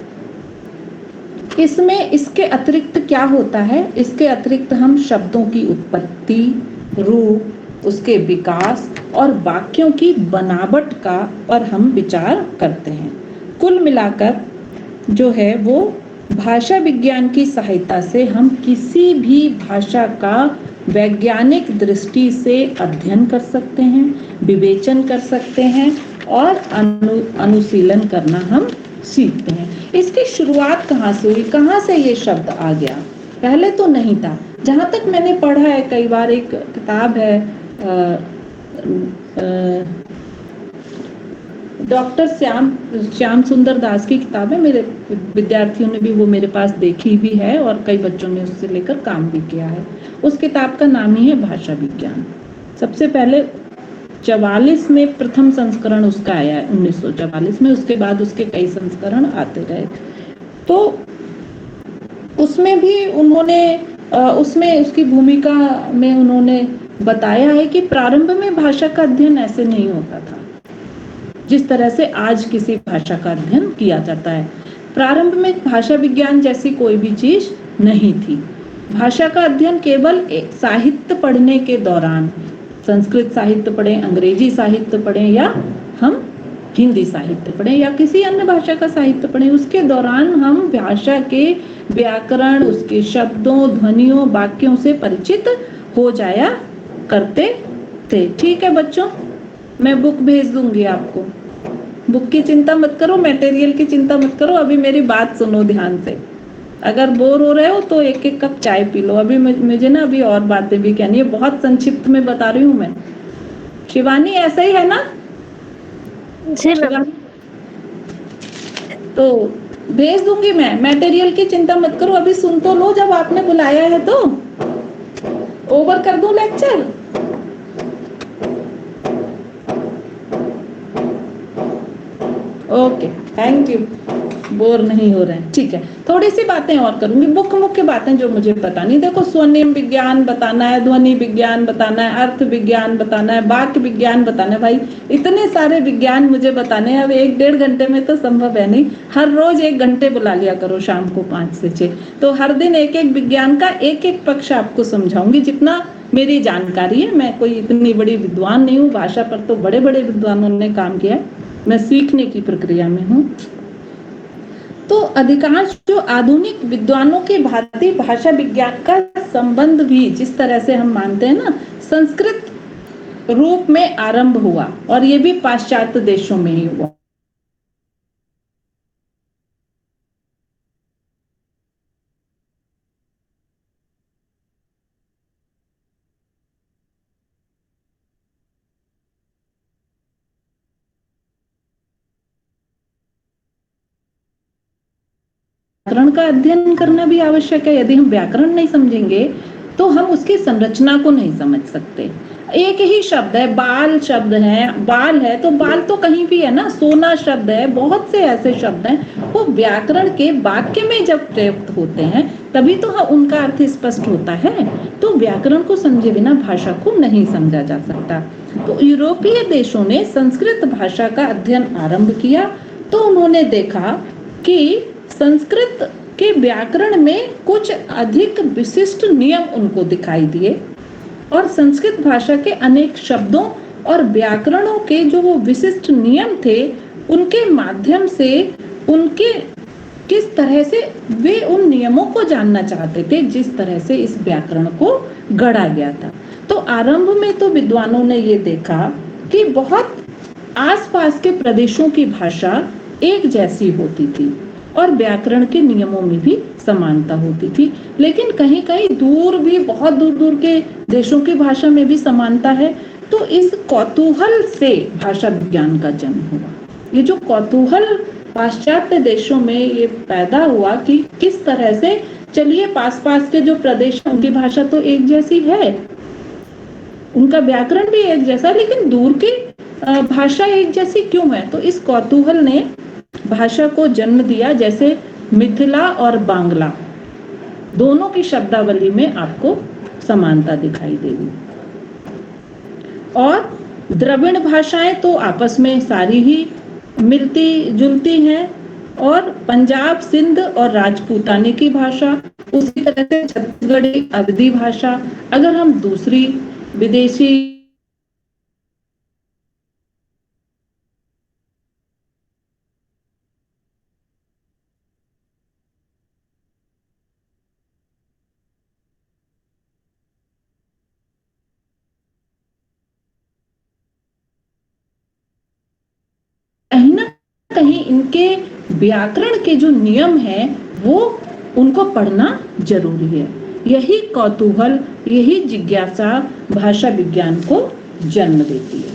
इसमें इसके अतिरिक्त क्या होता है, इसके अतिरिक्त हम शब्दों की उत्पत्ति, रूप, उसके विकास और वाक्यों की बनावट का पर हम विचार करते हैं। कुल मिलाकर जो है वो भाषा विज्ञान की सहायता से हम किसी भी भाषा का वैज्ञानिक दृष्टि से अध्ययन कर सकते हैं, विवेचन कर सकते हैं और अनुशीलन करना हम सीखते हैं। इसकी शुरुआत कहाँ से हुई, कहाँ से ये शब्द आ गया? पहले तो नहीं था। जहाँ तक मैंने पढ़ा है, कई बार एक किताब है डॉक्टर श्याम सुंदर दास की किताब है, मेरे विद्यार्थियों ने भी वो मेरे पास देखी भी है और कई बच्चों ने उससे लेकर काम भी किया है। उस किताब का नाम ही है भाषा विज्ञान। सबसे पहले 44 में प्रथम संस्करण उसका आया है, 1944 में। उसके बाद उसके कई संस्करण आते रहे। तो उसमें भी उन्होंने उसमें उसकी भूमिका में उन्होंने बताया है कि प्रारंभ में भाषा का अध्ययन ऐसे नहीं होता था जिस तरह से आज किसी भाषा का अध्ययन किया जाता है। प्रारंभ में भाषा विज्ञान जैसी कोई भी चीज नहीं थी। भाषा का अध्ययन केवल एक साहित्य पढ़ने के दौरान, संस्कृत साहित्य पढ़ें, अंग्रेजी साहित्य पढ़ें या हम हिंदी साहित्य पढ़ें या किसी अन्य भाषा का साहित्य पढ़ें, उसके दौरान हम भाषा के व्याकरण, उसके शब्दों, ध्वनियों, वाक्यों से परिचित हो जाया करते थे। ठीक है बच्चों, मैं बुक भेज दूंगी आपको। बुक की चिंता मत करो, मटेरियल की चिंता मत करो। अभी मेरी बात सुनो ध्यान से। अगर बोर हो रहे हो तो एक एक कप चाय पी लो। अभी मुझे ना अभी और बातें भी कहनी है, बहुत संक्षिप्त में बता रही हूँ मैं। शिवानी ऐसा ही है ना? जी मैम। तो भेज दूंगी मैं, मटेरियल की चिंता मत करो। अभी सुन तो लो, जब आपने बुलाया है तो ओवर कर दूं lecture? Okay, thank you. Bore नहीं हो रहे हैं, ठीक है। थोड़ी सी बातें और करूंगी, मुख्य बातें जो मुझे बतानी। देखो, स्वनिम विज्ञान बताना है, ध्वनि विज्ञान बताना है, अर्थ विज्ञान बताना है, वाक्य विज्ञान बताना है। भाई इतने सारे विज्ञान मुझे बताने हैं, अब 1-1.5 घंटे में तो संभव है नहीं। हर रोज 1 घंटे बुला लिया करो, शाम को 5 से 6। तो हर दिन एक एक विज्ञान का एक एक पक्ष आपको समझाऊंगी जितना मेरी जानकारी है। मैं कोई इतनी बड़ी विद्वान नहीं हूँ, भाषा पर तो बड़े बड़े विद्वानों ने काम किया है, मैं सीखने की प्रक्रिया में हूँ। तो अधिकांश जो आधुनिक विद्वानों के भांति भाषा विज्ञान का संबंध भी जिस तरह से हम मानते हैं ना, संस्कृत रूप में आरंभ हुआ और ये भी पाश्चात्य देशों में ही हुआ। व्याकरण का अध्ययन करना भी आवश्यक है। यदि हम व्याकरण नहीं समझेंगे तो हम उसकी संरचना को नहीं समझ सकते। एक ही शब्द है, बाल शब्द है, बाल है तो बाल तो कहीं भी है ना, सोना शब्द है, बहुत से ऐसे शब्द हैं, वो व्याकरण के वाक्य में जब प्रयुक्त होते हैं तभी तो उनका अर्थ स्पष्ट होता है। तो व्याकरण को समझे बिना भाषा को नहीं समझा जा सकता। तो यूरोपीय देशों ने संस्कृत भाषा का अध्ययन आरंभ किया तो उन्होंने देखा कि संस्कृत के व्याकरण में कुछ अधिक विशिष्ट नियम उनको दिखाई दिए और संस्कृत भाषा के अनेक शब्दों और व्याकरणों के जो वो विशिष्ट नियम थे उनके माध्यम से उनके किस तरह से वे उन नियमों को जानना चाहते थे जिस तरह से इस व्याकरण को गढ़ा गया था। तो आरंभ में तो विद्वानों ने ये देखा कि बहुत आसपास के प्रदेशों की भाषा एक जैसी होती थी और व्याकरण के नियमों में भी समानता होती थी, लेकिन कहीं कहीं दूर भी, बहुत दूर दूर के देशों की भाषा में भी समानता है। तो इस कौतूहल से भाषा विज्ञान का जन्म हुआ। ये जो कौतूहल पाश्चात्य देशों में ये पैदा हुआ कि किस तरह से, चलिए पास पास के जो प्रदेश उनकी भाषा तो एक जैसी है, उनका व्याकरण भी एक जैसा, लेकिन दूर की भाषा एक जैसी क्यों है? तो इस कौतूहल ने भाषा को जन्म दिया। जैसे मिथिला और बांग्ला दोनों की शब्दावली में आपको समानता दिखाई देगी, और द्रविड़ भाषाएं तो आपस में सारी ही मिलती जुलती हैं, और पंजाब, सिंध और राजपूतानी की भाषा, उसी तरह से छत्तीसगढ़ी अवधी भाषा। अगर हम दूसरी विदेशी कहीं ना कहीं इनके व्याकरण के जो नियम हैं वो उनको पढ़ना जरूरी है। यही कौतूहल, यही जिज्ञासा भाषा विज्ञान को जन्म देती है।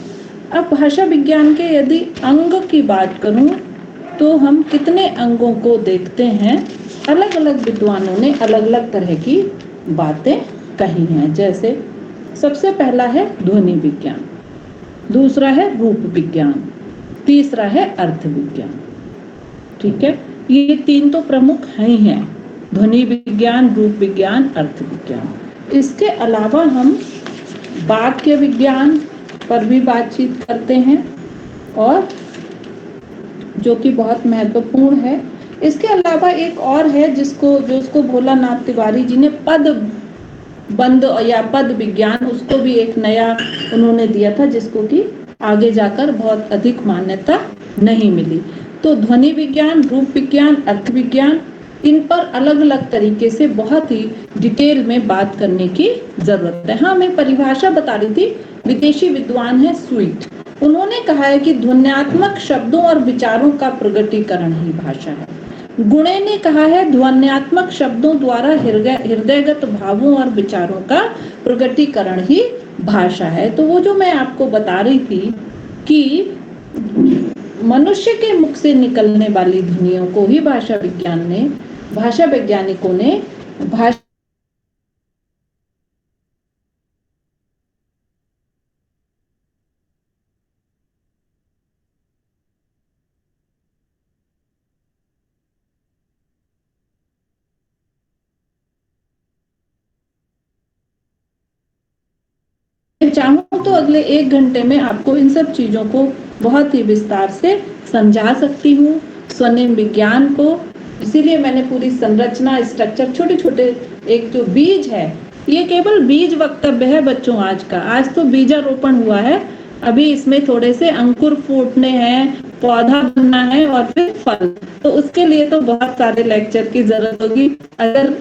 अब भाषा विज्ञान के यदि अंग की बात करूं तो हम कितने अंगों को देखते हैं। अलग अलग विद्वानों ने अलग अलग तरह की बातें कही हैं। जैसे सबसे पहला है ध्वनि विज्ञान, दूसरा है रूप विज्ञान, तीसरा है अर्थ विज्ञान। ठीक है, ये तीन तो प्रमुख हैं ही, ध्वनि विज्ञान, रूप विज्ञान, अर्थ विज्ञान। इसके अलावा हम वाक्य विज्ञान पर भी बातचीत करते हैं, और जो कि बहुत महत्वपूर्ण है। इसके अलावा एक और है जिसको भोलानाथ तिवारी जी ने पद बंद या पद विज्ञान, उसको भी एक नया उन्होंने दिया था, जिसको कि आगे जाकर बहुत अधिक मान्यता नहीं मिली। तो ध्वनि विज्ञान, रूप विज्ञान, अर्थ विज्ञान, इन पर अलग अलग तरीके से बहुत ही डिटेल में बात करने की जरूरत है। हाँ, मैं परिभाषा बता रही थी। विदेशी विद्वान है स्वीट, उन्होंने कहा है कि ध्वन्यात्मक शब्दों और विचारों का प्रगटीकरण ही भाषा है। गुणे ने कहा है ध्वन्यात्मक शब्दों द्वारा हृदयगत भावों और विचारों का प्रगटीकरण ही भाषा है। तो वो जो मैं आपको बता रही थी कि मनुष्य के मुख से निकलने वाली ध्वनियों को ही भाषा वैज्ञानिकों ने भाषा चाहूं तो अगले 1 घंटे में आपको इन सब चीजों को बहुत ही विस्तार से समझा सकती हूँ, स्वनिम विज्ञान को। इसीलिए मैंने पूरी संरचना, स्ट्रक्चर, छोटे छोटे एक जो बीज है, ये केवल बीज वक्तव्य है बच्चों आज का। आज तो बीजारोपण हुआ है, अभी इसमें थोड़े से अंकुर फूटने हैं, पौधा बनना है और फिर फल। तो उसके लिए तो बहुत सारे लेक्चर की जरूरत होगी। अगर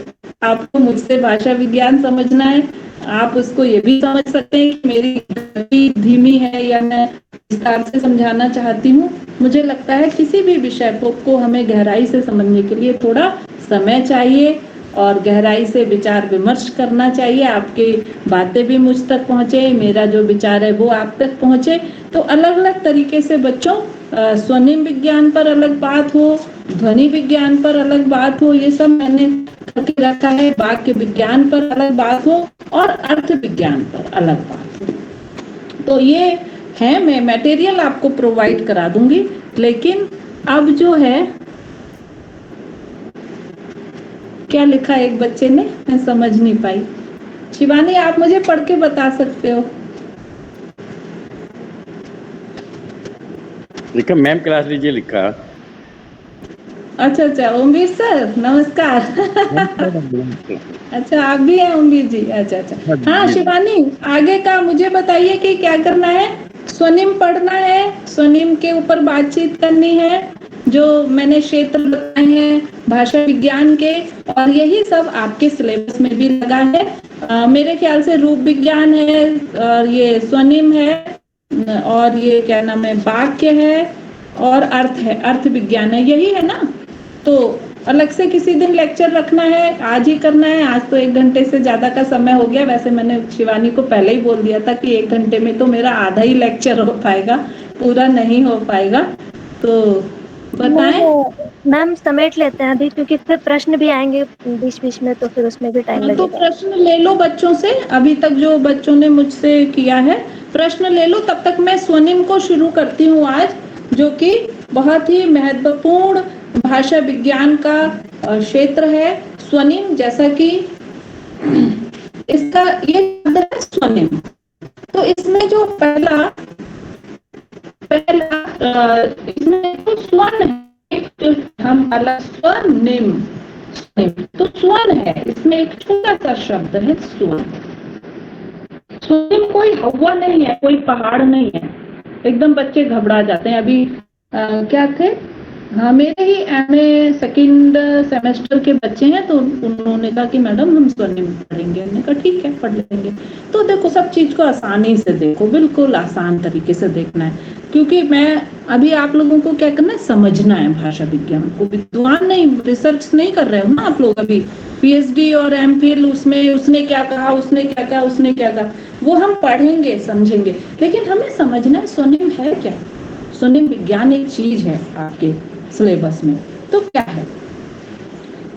आपको मुझसे भाषा विज्ञान समझना है, आप उसको ये भी समझ सकते हैं कि मेरी गति धीमी है या मैं विस्तार से समझाना चाहती हूँ। मुझे लगता है किसी भी विषय को हमें गहराई से समझने के लिए थोड़ा समय चाहिए और गहराई से विचार विमर्श करना चाहिए। आपकी बातें भी मुझ तक पहुँचे, मेरा जो विचार है वो आप तक पहुँचे। तो अलग अलग तरीके से बच्चों, स्वनिम विज्ञान पर अलग बात हो, ध्वनि विज्ञान पर अलग बात हो, ये सब मैंने करके रखा है। वाक्य विज्ञान पर अलग बात हो और अर्थ विज्ञान पर अलग बात हो। तो ये है, मैं मटेरियल आपको प्रोवाइड करा दूंगी। लेकिन अब जो है, क्या लिखा एक बच्चे ने, मैं समझ नहीं पाई। शिवानी, आप मुझे पढ़ के बता सकते हो? लिखा मैम, क्लास लीजिए लिखा। अच्छा, ओमवीर सर नमस्कार। अच्छा, आप भी हैं ओमवीर जी? अच्छा। हाँ शिवानी, आगे का मुझे बताइए कि क्या करना है। स्वनिम पढ़ना है, स्वनिम के ऊपर बातचीत करनी है। जो मैंने क्षेत्र बताए हैं भाषा विज्ञान के, और यही सब आपके सिलेबस में भी लगा है। मेरे ख्याल से रूप विज्ञान है, और ये स्वनिम है, और ये क्या नाम है, वाक्य है, और अर्थ है, अर्थ विज्ञान है, यही है ना। तो अलग से किसी दिन लेक्चर रखना है, आज ही करना है? आज तो 1 घंटे से ज्यादा का समय हो गया। वैसे मैंने शिवानी को पहले ही बोल दिया था कि 1 घंटे में तो मेरा आधा ही लेक्चर हो पाएगा, पूरा नहीं हो पाएगा। तो बताएं। मैम समेट लेते हैं अभी, क्योंकि फिर प्रश्न भी आएंगे बीच बीच में, तो फिर उसमें भी टाइम लगेगा। तो प्रश्न ले लो बच्चों से, अभी तक जो बच्चों ने मुझसे किया है प्रश्न ले लो। तब तक मैं स्वनिम को शुरू करती हूँ आज, जो कि बहुत ही महत्वपूर्ण भाषा विज्ञान का क्षेत्र है। स्वनिम, जैसा कि इसका ये शब्द है स्वनिम। तो इसमें जो पहला इसमें जो स्वन है, जो हम अलग स्वनिम, तो स्वन है, इसमें एक छोटा सा शब्द है स्वन। स्वनिम कोई हवा नहीं है, कोई पहाड़ नहीं है। एकदम बच्चे घबरा जाते हैं। अभी क्या थे, हाँ मेरे ही एमए सेकंड सेमेस्टर के बच्चे हैं, तो उन्होंने कहा कि मैडम हम स्वनिम पढ़ेंगे। हमने कहा ठीक है पढ़ लेंगे। तो देखो सब चीज को आसानी से देखो, बिल्कुल आसान तरीके से देखना है, क्योंकि मैं अभी आप लोगों को क्या करना है, समझना है भाषा विज्ञान को। विद्वान नहीं, रिसर्च नहीं कर रहे हो ना आप लोग अभी, पीएचडी और एमफिल उसमें उसने क्या कहा, उसने क्या कहा, उसने क्या कहा, वो हम पढ़ेंगे समझेंगे, लेकिन हमें समझना है स्वनिम है क्या। स्वनिम विज्ञान एक चीज है आपके सिलेबस में, तो क्या है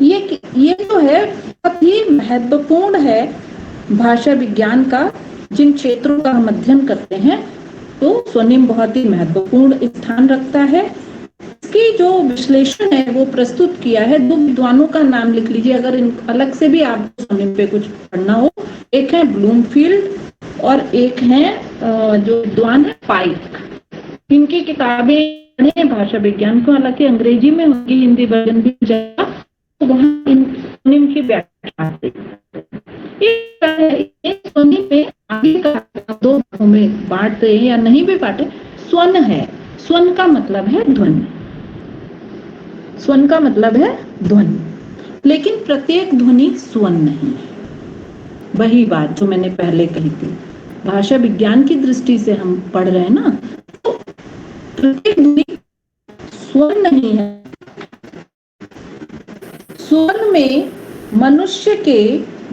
ये जो है बहुत ही महत्वपूर्ण है भाषा विज्ञान का। जिन क्षेत्रों का हम अध्ययन करते हैं, तो स्वनिम बहुत ही महत्वपूर्ण स्थान रखता है। इसकी जो विश्लेषण है वो प्रस्तुत किया है, 2 विद्वानों का नाम लिख लीजिए अगर इन अलग से भी आपको स्वनिम पे कुछ पढ़ना हो। एक है ब्लूमफील्ड और एक है जो विद्वान है पाइक। इनकी किताबें पढ़ें भाषा विज्ञान को, हालांकि अंग्रेजी में होगी, हिंदी वर्जन भी जाएगा, तो वहाँ इन स्वनिम की व्याख्या स्वनिम में आगे का 2 भागों में बांटते या नहीं भी बांटे। स्वन है, स्वन का मतलब है ध्वनि, स्वन का मतलब है ध्वनि, लेकिन प्रत्येक ध्वनि स्वन नहीं है। वही बात जो मैंने पहले कही थी, भाषा विज्ञान की दृष्टि से हम पढ़ रहे हैं ना, तो प्रत्येक ध्वनि स्वन नहीं है। स्वन में मनुष्य के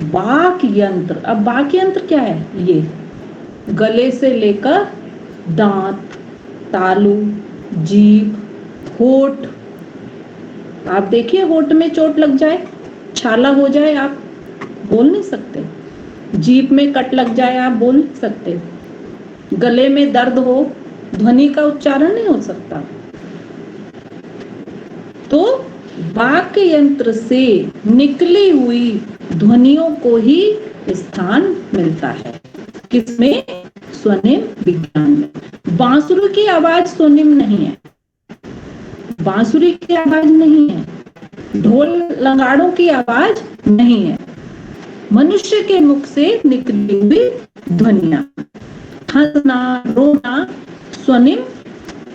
वाक यंत्र, अब वाक यंत्र क्या है, ये गले से लेकर दांत, तालु, जीभ, होठ। आप देखिए होठ में चोट लग जाए, छाला हो जाए, आप बोल नहीं सकते। जीभ में कट लग जाए, आप बोल नहीं सकते। गले में दर्द हो, ध्वनि का उच्चारण नहीं हो सकता। तो वाक्य यंत्र से निकली हुई ध्वनियों को ही स्थान मिलता है, किसमें, स्वनिम विज्ञान में। बांसुरी की आवाज स्वनिम नहीं है, बांसुरी की आवाज नहीं है, ढोल नगाड़ों की आवाज नहीं है। मनुष्य के मुख से निकली हुई ध्वनियां, हंसना रोना स्वनिम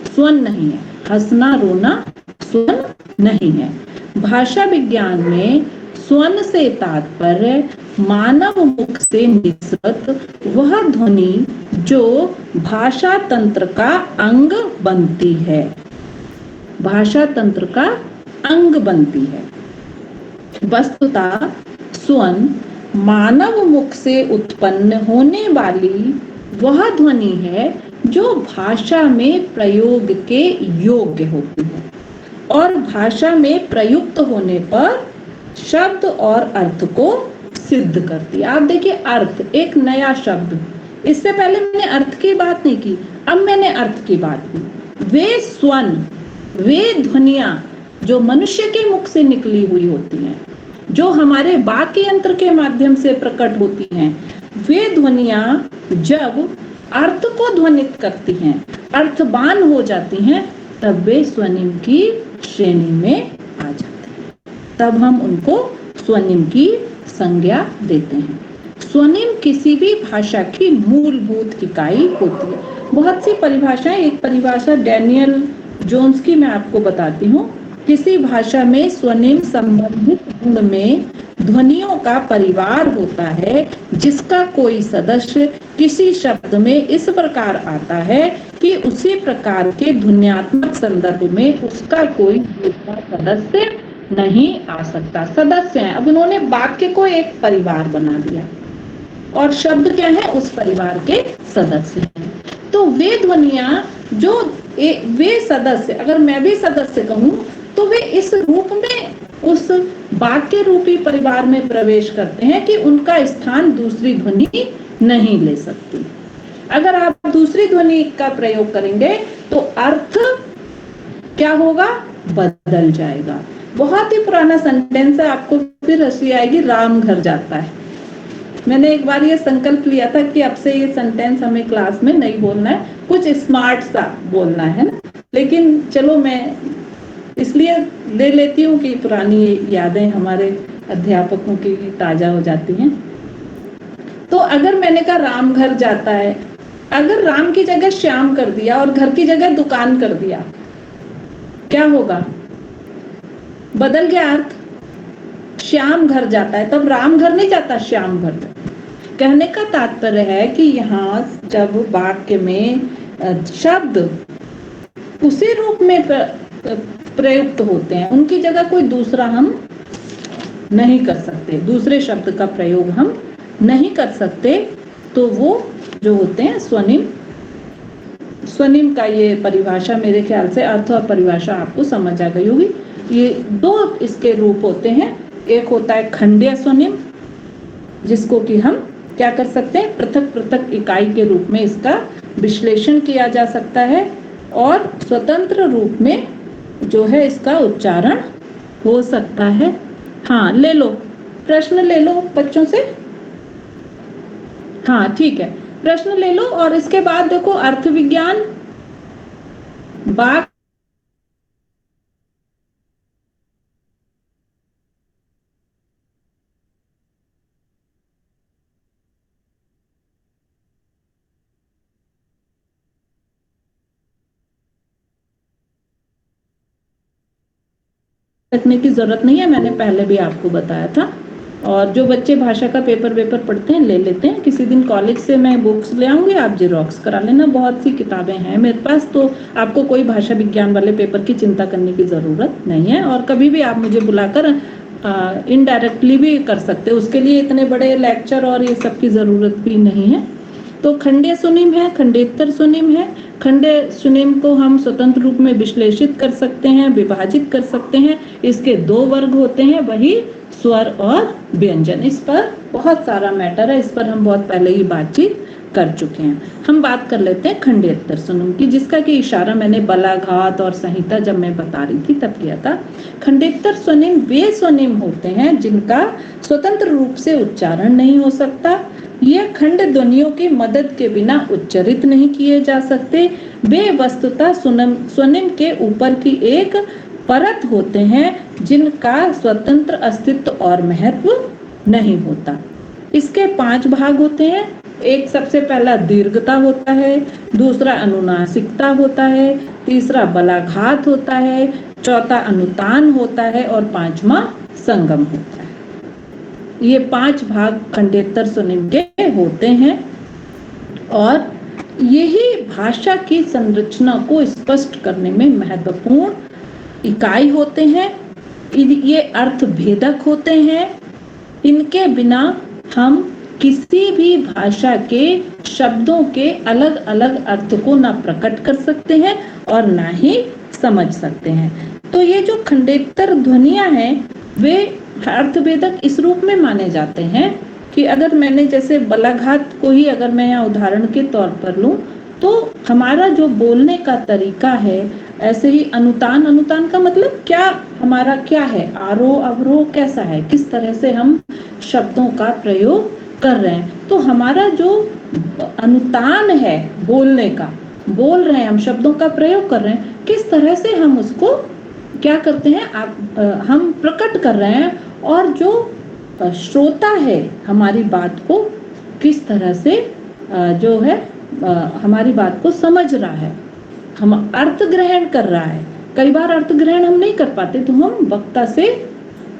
स्वन नहीं है, हंसना रोना स्वन नहीं है। भाषा विज्ञान में स्वन से तात्पर्य मानव मुख से निसृत वह ध्वनि जो भाषा तंत्र का अंग बनती है, भाषा तंत्र का अंग बनती है। वस्तुतः स्वन मानव मुख से उत्पन्न होने वाली वह ध्वनि है जो भाषा में प्रयोग के योग्य होती है और भाषा में प्रयुक्त होने पर शब्द और अर्थ को सिद्ध करती है। आप देखिए अर्थ एक नया शब्द, इससे पहले मैंने अर्थ की बात नहीं की, अब मैंने अर्थ की बात की। वे स्वन, वे ध्वनियां जो मनुष्य के मुख से निकली हुई होती हैं, जो हमारे वाक्य यंत्र के माध्यम से प्रकट होती हैं, वे ध्वनियां जब अर्थ को ध्वनित करती हैं, अर्थवान हो जाती हैं, तब वे स्वनिम की श्रेणी में आ जाते हैं, तब हम उनको स्वनिम की संज्ञा देते हैं। स्वनिम किसी भी भाषा की मूलभूत इकाई होती है। बहुत सी परिभाषाएं, एक परिभाषा डैनियल जोन्स की मैं आपको बताती हूँ। किसी भाषा में स्वनिम संबंधित गुण में ध्वनियों का परिवार होता है जिसका कोई सदस्य किसी शब्द में इस प्रकार आता है कि उसी प्रकार के ध्वन्यात्मक संदर्भ में उसका कोई दूसरा सदस्य नहीं आ सकता। सदस्य हैं, अब उन्होंने वाक्य को एक परिवार बना दिया और शब्द क्या है, उस परिवार के सदस्य हैं। तो वे ध्वनियां जो वे सदस्य, अगर मैं भी सदस्य कहूं तो वे इस रूप में उस वाक्य रूपी परिवार में प्रवेश करते हैं कि उनका स्थान दूसरी ध्वनि नहीं ले सकती। अगर आप दूसरी ध्वनि का प्रयोग करेंगे तो अर्थ क्या होगा, बदल जाएगा। बहुत ही पुराना सेंटेंस है, आपको फिर हंसी आएगी, राम घर जाता है। मैंने एक बार ये संकल्प लिया था कि अब से ये सेंटेंस हमें क्लास में नहीं बोलना है, कुछ स्मार्ट सा बोलना है ना। लेकिन चलो मैं इसलिए ले लेती हूँ कि पुरानी यादें हमारे अध्यापकों की ताजा हो जाती हैं। तो अगर मैंने कहा राम घर जाता है, अगर राम की जगह श्याम कर दिया और घर की जगह दुकान कर दिया, क्या होगा, बदल गया अर्थ। श्याम घर जाता है, तब राम घर नहीं जाता, श्याम घर जाता। कहने का तात्पर्य है कि यहाँ जब वाक्य में शब्द उसी रूप में प्रयुक्त होते हैं, उनकी जगह कोई दूसरा हम नहीं कर सकते, दूसरे शब्द का प्रयोग हम नहीं कर सकते, तो वो जो होते हैं स्वनिम। स्वनिम का ये परिभाषा मेरे ख्याल से अर्थ और परिभाषा आपको समझ आ गई होगी। ये दो इसके रूप होते हैं, एक होता है खंडीय स्वनिम, जिसको कि हम क्या कर सकते हैं, पृथक पृथक इकाई के रूप में इसका विश्लेषण किया जा सकता है, और स्वतंत्र रूप में जो है इसका उच्चारण हो सकता है। हाँ, ले लो प्रश्न, ले लो बच्चों से। हाँ ठीक है, प्रश्न ले लो। और इसके बाद देखो अर्थ विज्ञान, वाक्य रखने की जरूरत नहीं है, मैंने पहले भी आपको बताया था। और जो बच्चे भाषा का पेपर पढ़ते हैं ले लेते हैं, किसी दिन कॉलेज से मैं बुक्स ले आऊंगी, आप जेरोक्स करा लेना। बहुत सी किताबें हैं मेरे पास, तो आपको कोई भाषा विज्ञान वाले पेपर की चिंता करने की ज़रूरत नहीं है। और कभी भी आप मुझे बुलाकर इनडायरेक्टली भी कर सकते हो, उसके लिए इतने बड़े लेक्चर और ये सब की ज़रूरत भी नहीं है। तो खंडीय स्वनिम है, खंडेतर स्वनिम है। खंडीय स्वनिम को हम स्वतंत्र रूप में विश्लेषित कर सकते हैं, विभाजित कर सकते हैं। इसके दो वर्ग होते हैं, वही स्वर और व्यंजन। इस पर बहुत सारा मैटर है, इस पर हम बहुत पहले ही बातचीत कर चुके हैं। हम बात कर लेते हैं खंडेतर स्वनिम की, जिसका कि इशारा मैंने बलाघात और संहिता जब मैं बता रही थी तब किया था। खंडेतर स्वनिम वे स्वनिम होते हैं जिनका स्वतंत्र रूप से उच्चारण नहीं हो सकता। ये खंड ध्वनियों की मदद के बिना उच्चारित नहीं किए जा सकते। वे वस्तुतः स्वनिम के ऊपर की एक परत होते हैं जिनका स्वतंत्र अस्तित्व और महत्व नहीं होता। इसके 5 भाग होते हैं। एक सबसे पहला दीर्घता होता है, दूसरा अनुनासिकता होता है, तीसरा बलाघात होता है, चौथा अनुतान होता है और 5वां संगम होता है। ये 5 भाग खंडेतर स्वनिम के होते हैं और यही भाषा की संरचना को स्पष्ट करने में महत्वपूर्ण इकाई होते हैं। ये अर्थ भेदक होते हैं। इनके बिना हम किसी भी भाषा के शब्दों के अलग अलग अर्थ को ना प्रकट कर सकते हैं और ना ही समझ सकते हैं। तो ये जो खंडेतर ध्वनियां हैं वे अर्थभेदक इस रूप में माने जाते हैं कि अगर मैंने जैसे बलाघात को ही अगर मैं यहाँ उदाहरण के तौर पर लूं, तो हमारा जो बोलने का तरीका है, ऐसे ही अनुतान का मतलब क्या, हमारा क्या है, आरोह अवरोह कैसा है, किस तरह से हम शब्दों का प्रयोग कर रहे हैं। तो हमारा जो अनुतान है बोलने का, बोल रहे हैं हम, शब्दों का प्रयोग कर रहे हैं, किस तरह से हम उसको क्या करते हैं, हम प्रकट कर रहे हैं, और जो श्रोता है हमारी बात को किस तरह से जो है हमारी बात को समझ रहा है। हम अर्थ ग्रहण कर रहा है। कई बार अर्थ ग्रहण हम नहीं कर पाते तो हम वक्ता से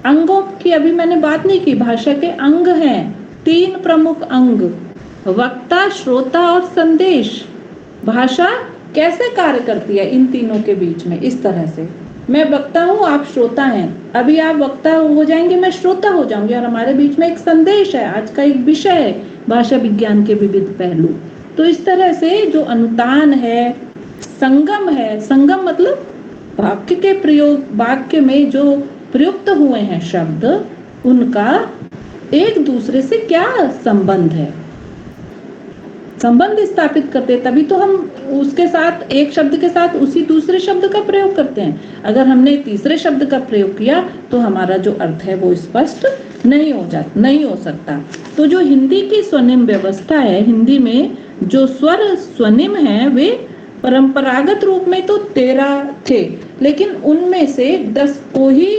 अंगों की, अभी मैंने बात नहीं की, भाषा के अंग हैं 3 प्रमुख अंग, वक्ता, श्रोता और संदेश। भाषा कैसे कार्य करती है इन तीनों के बीच में, इस तरह से मैं वक्ता हूँ, आप श्रोता हैं, अभी आप वक्ता हो जाएंगे, मैं श्रोता हो जाऊंगी और हमारे बीच में एक संदेश है, आज का एक विषय है भाषा विज्ञान के विविध पहलू। तो इस तरह से जो अनुतान है, संगम है, संगम मतलब वाक्य के प्रयोग, वाक्य में जो प्रयुक्त हुए हैं शब्द, उनका एक दूसरे से क्या संबंध है, संबंध स्थापित करते, तभी तो हम उसके साथ, एक शब्द के साथ उसी दूसरे शब्द का प्रयोग करते हैं। अगर हमने तीसरे शब्द का प्रयोग किया तो हमारा जो अर्थ है वो स्पष्ट नहीं हो सकता। तो जो हिंदी की स्वनिम व्यवस्था है, हिंदी में जो स्वर स्वनिम है वे परंपरागत रूप में तो 13 थे, लेकिन उनमें से 10 को ही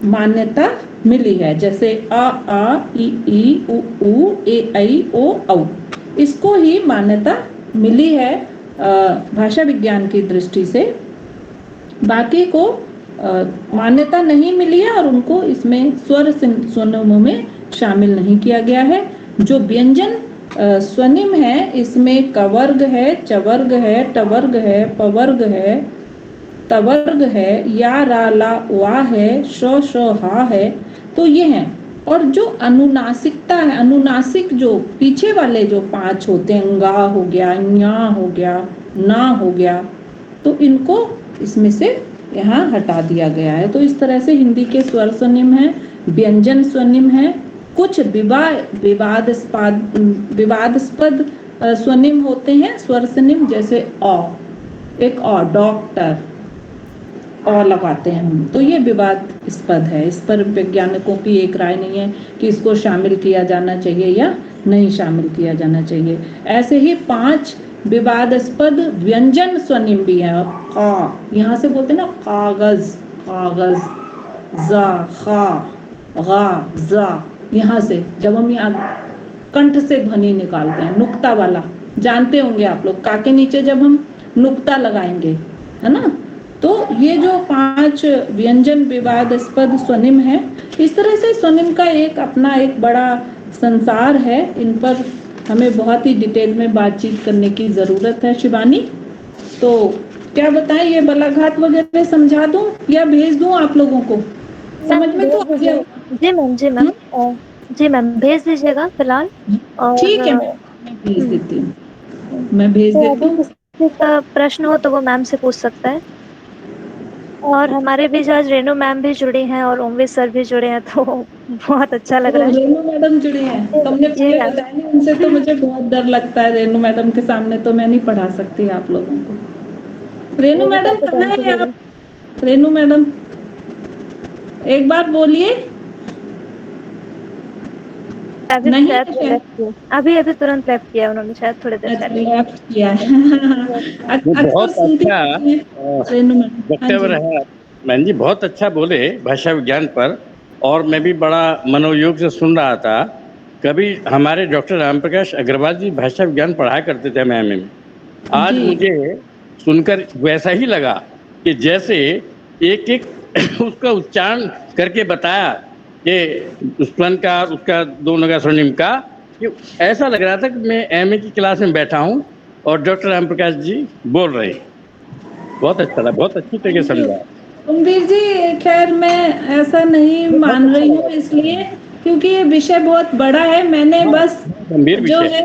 मान्यता मिली है, जैसे अ, आ, ई, उ, ए, ऐ, ओ, औ, इसको ही मान्यता मिली है भाषा विज्ञान की दृष्टि से। बाकी को मान्यता नहीं मिली है और उनको इसमें स्वर स्वनिमों में शामिल नहीं किया गया है। जो व्यंजन स्वनिम है, इसमें कवर्ग है, चवर्ग है, टवर्ग है, पवर्ग है, तवर्ग है, या, रा, ला, वा है, श, हा है, तो ये हैं। और जो अनुनासिकता है, अनुनासिक जो पीछे वाले जो 5 होते हैं, गा हो गया, ञा हो गया, ना हो गया, तो इनको इसमें से यहाँ हटा दिया गया है। तो इस तरह से हिंदी के स्वर स्वनिम है, व्यंजन स्वनिम है, कुछ विवादास्पद स्वनिम होते हैं स्वर स्वनिम, जैसे अ, एक अ, डॉक्टर, अ लगाते हैं हम, तो ये विवादास्पद है। इस पर वैज्ञानिकों की एक राय नहीं है कि इसको शामिल किया जाना चाहिए या नहीं शामिल किया जाना चाहिए। ऐसे ही 5 विवादास्पद व्यंजन स्वनिम भी है। यहाँ से बोलते हैं ना, कागज, कागज, जा, खा, गा, जा, यहाँ से जब हम यहाँ कंठ से ध्वनि निकालते हैं, नुक्ता वाला, जानते होंगे आप लोग, का के नीचे जब हम नुक्ता लगाएंगे, है ना, तो ये जो 5 व्यंजन विवादास्पद स्वनिम है, इस तरह से स्वनिम का एक अपना एक बड़ा संसार है। इन पर हमें बहुत ही डिटेल में बातचीत करने की जरूरत है। शिवानी, तो क्या बताएं, ये बलाघात वगैरह समझा दूं या भेज दूं आप लोगों को, समझ में तो आ गया? जी मैम भेज दीजिएगा फिलहाल। ठीक है, मैं भेज देती हूँ, मैं भेज देती हूँ। किसी का प्रश्न हो तो वो मैम से पूछ सकता है। और हमारे बीच आज रेनू मैम भी जुड़ी हैं और ओमवीर सर भी जुड़े हैं, तो बहुत अच्छा लग रहा है। रेनू मैडम जुड़ी हैं, तुमने पहले बताया नहीं उनसे, तो मुझे बहुत डर लगता है, रेनू मैडम के सामने तो मैं नहीं पढ़ा सकती आप लोगों को। रेनू मैडम कहाँ है आप? रेनू मैडम एक बार बोलिए। अभी तुरंत लेफ्ट किया उन्होंने, शायद थोड़ी देर पहले लेफ्ट किया है। बहुत अच्छा वक्तव्य रहा मैम जी, बहुत अच्छा बोले भाषा विज्ञान पर, और मैं भी बड़ा मनोयोग से सुन रहा था। कभी हमारे डॉक्टर राम प्रकाश अग्रवाल जी भाषा विज्ञान पढ़ाया करते थे मैम में, आज मुझे सुनकर वैसा ही लगा कि जैसे एक एक उसका उच्चारण करके बताया कि स्वन का, उसका 2 नगा स्वनिम का, कि ऐसा लग रहा था कि मैं एमए की क्लास में बैठा हूँ और डॉक्टर राम प्रकाश जी बोल रहे हैं। बहुत अच्छा लगा, बहुत अच्छी तरह समझा। ओमवीर जी, खैर मैं ऐसा नहीं मान रही हूँ, इसलिए क्योंकि ये विषय बहुत बड़ा है। मैंने बस जो है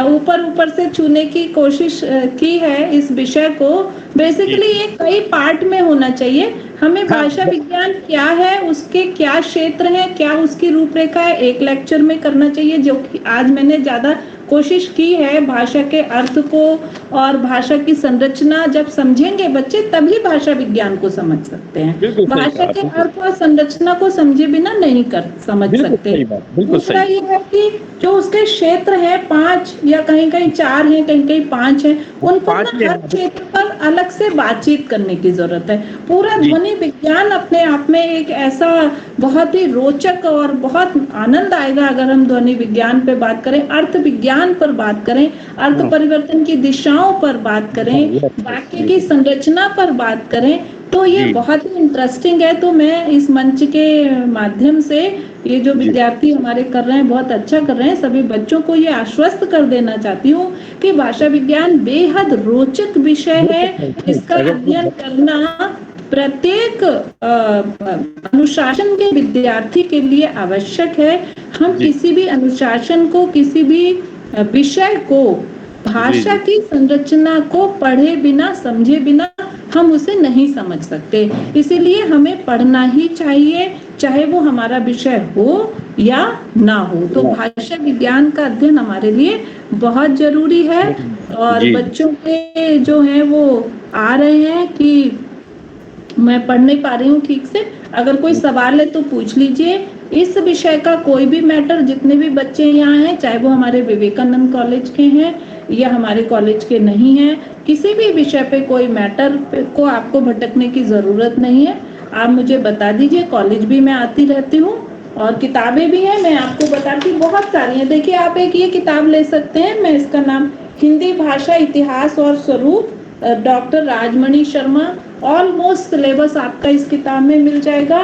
ऊपर से छूने की कोशिश की है इस विषय को। बेसिकली ये कई पार्ट में होना चाहिए। हमें भाषा विज्ञान क्या है, उसके क्या क्षेत्र हैं, क्या उसकी रूपरेखा है, एक लेक्चर में करना चाहिए, जो कि आज मैंने ज्यादा कोशिश की है। भाषा के अर्थ को और भाषा की संरचना जब समझेंगे बच्चे, तभी भाषा विज्ञान को समझ सकते हैं। भाषा के अर्थ और संरचना को समझे बिना नहीं समझ सकते। दूसरा ये है कि जो उसके क्षेत्र है 5 या कहीं कहीं 4 हैं, कहीं कहीं 5 हैं, उन पर ना हर क्षेत्र पर अलग से बातचीत करने की जरूरत है। पूरा ध्वनि विज्ञान अपने आप में एक ऐसा बहुत ही रोचक और बहुत आनंद आएगा अगर हम ध्वनि विज्ञान पे बात करें, अर्थ विज्ञान पर बात करें, अर्थ परिवर्तन की दिशाओं पर बात करें, वाक्य की संरचना पर बात करें, तो ये बहुत ही इंटरेस्टिंग है। तो मैं इस मंच के माध्यम से ये जो विद्यार्थी हमारे कर रहे हैं बहुत अच्छा कर रहे हैं, सभी बच्चों को ये आश्वस्त कर देना चाहती हूँ कि भाषा विज्ञान बेहद रोचक विषय है। इसका अध्ययन करना प्रत्येक अनुशासन के विद्यार्थी के लिए आवश्यक है। हम किसी भी अनुशासन को, किसी भी विषय को, भाषा की संरचना को पढ़े बिना, समझे बिना हम उसे नहीं समझ सकते। इसीलिए हमें पढ़ना ही चाहिए, चाहे वो हमारा विषय हो या ना हो। तो भाषा विज्ञान का अध्ययन हमारे लिए बहुत जरूरी है। और बच्चों के जो है वो आ रहे हैं कि मैं पढ़ नहीं पा रही हूँ ठीक से, अगर कोई सवाल है तो पूछ लीजिए। इस विषय का कोई भी मैटर, जितने भी बच्चे यहाँ हैं, चाहे वो हमारे विवेकानंद कॉलेज के हैं या हमारे कॉलेज के नहीं हैं, किसी भी विषय पे कोई मैटर को आपको भटकने की जरूरत नहीं है। आप मुझे बता दीजिए, कॉलेज भी मैं आती रहती हूँ और किताबें भी हैं, मैं आपको बताती हूँ, बहुत सारी हैं। देखिए आप एक ये किताब ले सकते हैं, मैं इसका नाम हिंदी भाषा इतिहास और स्वरूप, doctor Rajmani Sharma, almost syllabus आपका इस किताब में मिल जाएगा।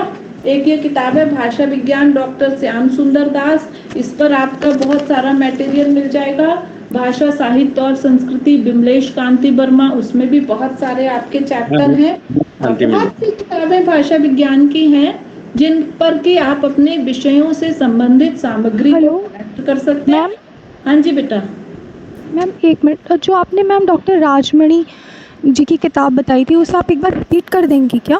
एक ये किताब है भाषा विज्ञान डॉक्टर श्याम सुंदर दास, इस पर आपका बहुत सारा मटेरियल मिल जाएगा। भाषा साहित्य और संस्कृति बिमलेश कांति वर्मा, उसमें भी बहुत सारे आपके चैप्टर हैं। बहुत सी किताबें भाषा विज्ञान की हैं जिन पर कि आप अपने विषयों से संबंधित सामग्री को कलेक्ट कर सकते हैं। हाँ जी बेटा। मैम एक मिनट, जो आपने मैम डॉक्टर राजमणि जी की किताब बताई थी उसे आप एक बार रिपीट कर देंगी क्या?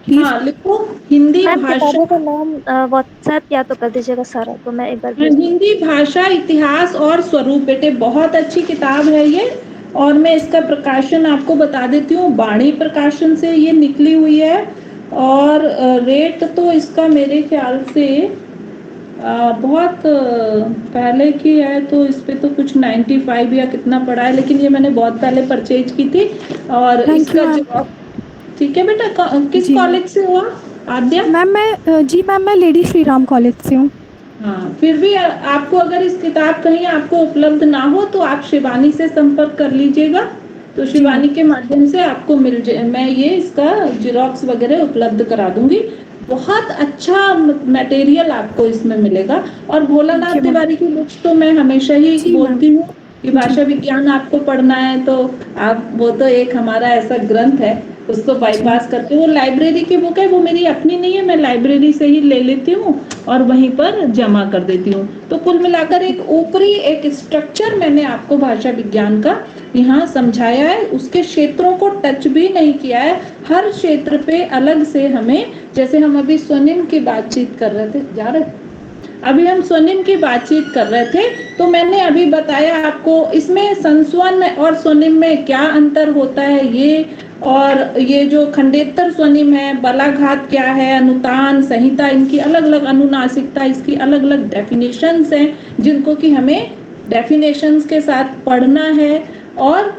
हाँ लिखो, हिंदी भाषा का नाम व्हाट्सएप या तो कर दीजिएगा सारा, तो मैं एक बार हिंदी भाषा इतिहास और स्वरूप। बेटे बहुत अच्छी किताब है ये, और मैं इसका प्रकाशन आपको बता देती हूँ, बाणी प्रकाशन से ये निकली हुई है। और रेट तो इसका मेरे ख्याल से बहुत पहले की है, तो इस पे तो कुछ 95 या कितना पड़ा है, लेकिन ये मैंने बहुत पहले परचेज की थी। और इसका जवाब, ठीक है बेटा, किस कॉलेज से हुआ आद्या? मैम मैं लेडी श्री राम कॉलेज से हूँ। हाँ, फिर भी आपको अगर इस किताब कहीं आपको उपलब्ध ना हो तो आप शिवानी से संपर्क कर लीजिएगा, तो शिवानी के माध्यम से आपको मिल जाए, मैं ये इसका जिरोक्स वगैरह उपलब्ध करा दूंगी। बहुत अच्छा मटेरियल आपको इसमें मिलेगा। और भोलानाथ तिवारी की बुक्स तो मैं हमेशा ही बोलती हूँ कि भाषा विज्ञान आपको पढ़ना है तो आप, वो तो एक हमारा ऐसा ग्रंथ है, उसको बाईपास करके, वो लाइब्रेरी की बुक है, वो मेरी अपनी नहीं है, मैं लाइब्रेरी से ही ले लेती हूँ और वहीं पर जमा कर देती हूँ। तो कुल मिलाकर एक ऊपरी एक स्ट्रक्चर मैंने आपको भाषा विज्ञान का यहाँ समझाया है, उसके क्षेत्रों को टच भी नहीं किया है। हर क्षेत्र पे अलग से हमें, जैसे हम अभी स्वनिम की बातचीत कर रहे थे, अभी हम स्वनिम की बातचीत कर रहे थे, तो मैंने अभी बताया आपको इसमें संस्वन और स्वनिम में क्या अंतर होता है ये, और ये जो खंडेतर स्वनिम है, बलाघात क्या है, अनुतान, संहिता, इनकी अलग अलग, अनुनासिकता, इसकी अलग अलग डेफिनेशंस हैं, जिनको कि हमें डेफिनेशंस के साथ पढ़ना है और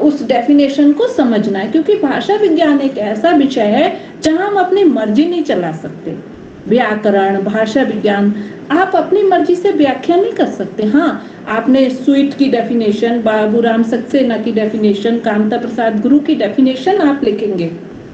उस डेफिनेशन को समझना है। क्योंकि भाषा विज्ञान एक ऐसा विषय है जहां हम अपनी मर्जी नहीं चला सकते। व्याकरण, भाषा विज्ञान, आप अपनी मर्जी से व्याख्या नहीं कर सकते। हाँ, आपने स्वीट की डेफिनेशन, बाबूराम सक्सेना की डेफिनेशन, कांता प्रसाद गुरु की डेफिनेशन आप लिखेंगे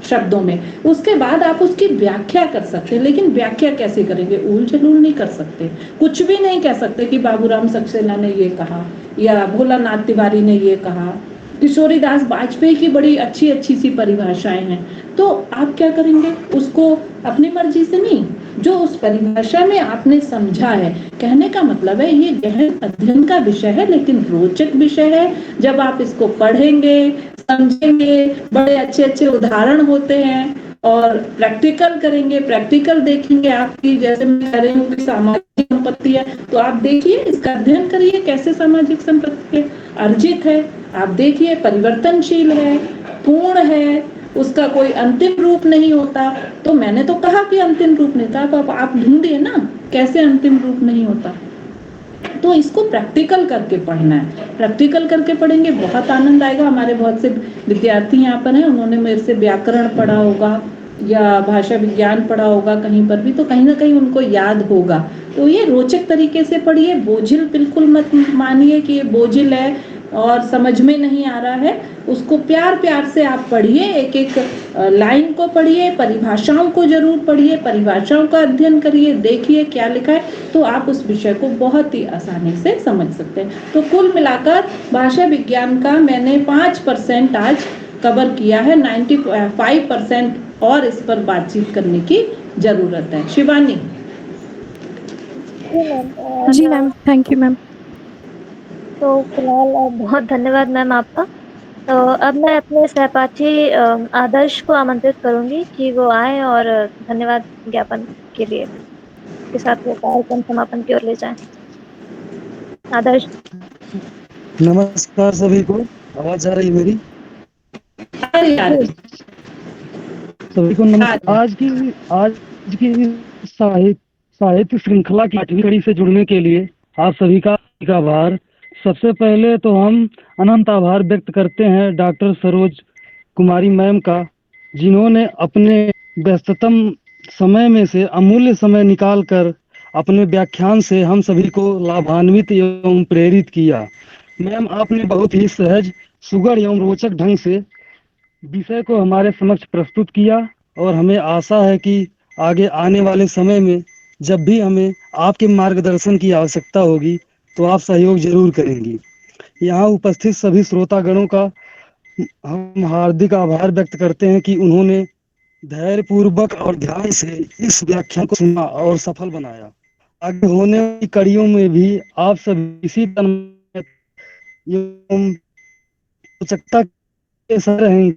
शब्दों में, उसके बाद आप उसकी व्याख्या कर सकते हैं। लेकिन व्याख्या कैसे करेंगे? ऊल जलूल नहीं कर सकते, कुछ भी नहीं कह सकते कि बाबूराम सक्सेना ने ये कहा या भोलानाथ तिवारी ने ये कहा। किशोरीदास वाजपेयी की बड़ी अच्छी अच्छी सी परिभाषाएं हैं, तो आप क्या करेंगे? उसको अपनी मर्जी से नहीं, जो उस परिभाषा में आपने समझा है। कहने का मतलब है ये गहन अध्ययन का विषय है, लेकिन रोचक विषय है। जब आप इसको पढ़ेंगे, समझेंगे, बड़े अच्छे अच्छे उदाहरण होते हैं, और प्रैक्टिकल करेंगे, प्रैक्टिकल देखेंगे आपकी, जैसे मैं कह रही हूँ कि सामाजिक संपत्ति है, तो आप देखिए, इसका अध्ययन करिए कैसे सामाजिक संपत्ति अर्जित है। आप देखिए परिवर्तनशील है, पूर्ण है, उसका कोई अंतिम रूप नहीं होता। तो मैंने तो कहा कि अंतिम रूप नहीं था, अब आप ढूंढिए ना कैसे अंतिम रूप नहीं होता। तो इसको प्रैक्टिकल करके पढ़ना है। प्रैक्टिकल करके पढ़ेंगे बहुत आनंद आएगा। हमारे बहुत से विद्यार्थी यहाँ पर हैं, उन्होंने मेरे से व्याकरण पढ़ा होगा या भाषा विज्ञान पढ़ा होगा कहीं पर भी, तो कहीं ना कहीं उनको याद होगा। तो ये रोचक तरीके से पढ़िए, बोझिल बिल्कुल मत मानिए कि ये बोझिल है और समझ में नहीं आ रहा है। उसको प्यार प्यार से आप पढ़िए, एक एक लाइन को पढ़िए, परिभाषाओं को जरूर पढ़िए, परिभाषाओं का अध्ययन करिए, देखिए क्या लिखा है, तो आप उस विषय को बहुत ही आसानी से समझ सकते हैं। तो कुल मिलाकर भाषा विज्ञान का मैंने 5% आज कवर किया है, 95% और इस पर बातचीत करने की जरूरत है। शिवानी। जी मैम, थैंक यू मैम। तो फिलहाल बहुत धन्यवाद मैम आपका। तो अब मैं अपने सहपाठी आदर्श को आमंत्रित करूंगी कि वो आए और धन्यवाद ज्ञापन के लिए के साथ वो कार्यक्रम समापन की ओर ले जाएं। आदर्श। नमस्कार सभी को, आवाज आ रही है मेरी? सभी को नमस्कार। आज की साहित्य श्रृंखला की 8वीं कड़ी से जुड़ने के लिए आप सभी का आभार। सबसे पहले तो हम अनंत आभार व्यक्त करते हैं डॉक्टर सरोज कुमारी मैम का, जिन्होंने अपने व्यस्ततम समय में से अमूल्य समय निकालकर अपने व्याख्यान से हम सभी को लाभान्वित एवं प्रेरित किया। मैम, आपने बहुत ही सहज, सुगढ़ एवं रोचक ढंग से विषय को हमारे समक्ष प्रस्तुत किया और हमें आशा है कि आगे आने वाले समय में जब भी हमें आपके मार्गदर्शन की आवश्यकता होगी तो आप सहयोग जरूर करेंगी। यहाँ उपस्थित सभी श्रोतागणों का हम हार्दिक आभार व्यक्त करते हैं कि उन्होंने धैर्यपूर्वक और ध्यान से इस व्याख्यान को सुना और सफल बनाया। आगे होने वाली कड़ियों में भी आप सभी इसी तन्मयता एवं रोचकता के साथ रहेंगे।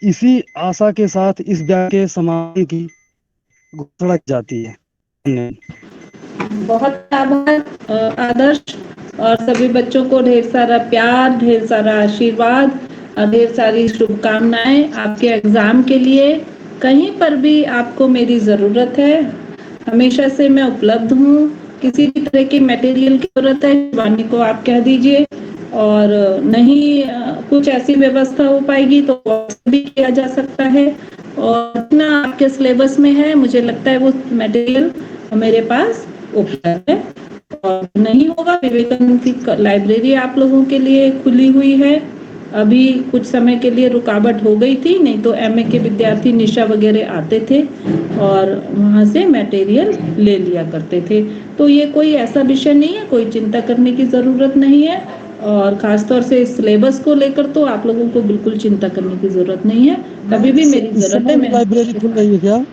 इसी आशा के साथ इस व्याख्यान के समापन की घोषणा की जाती है। बहुत आभार आदर्श, और सभी बच्चों को ढेर सारा प्यार, ढेर सारा आशीर्वाद और ढेर सारी शुभकामनाएं आपके एग्जाम के लिए। कहीं पर भी आपको मेरी ज़रूरत है, हमेशा से मैं उपलब्ध हूँ। किसी भी तरह के मटेरियल की ज़रूरत है, शिवानी को आप कह दीजिए, और नहीं कुछ ऐसी व्यवस्था हो पाएगी तो भी किया जा सकता है। और इतना आपके सिलेबस में है, मुझे लगता है वो मटेरियल मेरे पास उपलब्ध है। और नहीं होगा, विवेकानंद की लाइब्रेरी आप लोगों के लिए खुली हुई है। अभी कुछ समय के लिए रुकावट हो गई थी, नहीं तो एमए के विद्यार्थी निशा वगैरह आते थे और वहाँ से मटेरियल ले लिया करते थे। तो ये कोई ऐसा विषय नहीं है, कोई चिंता करने की ज़रूरत नहीं है। और ख़ासतौर से इस सिलेबस को लेकर तो आप लोगों को बिल्कुल चिंता करने की ज़रूरत नहीं है। कभी भी मेरी ज़रूरत है। लाइब्रेरी खुल रही है क्या?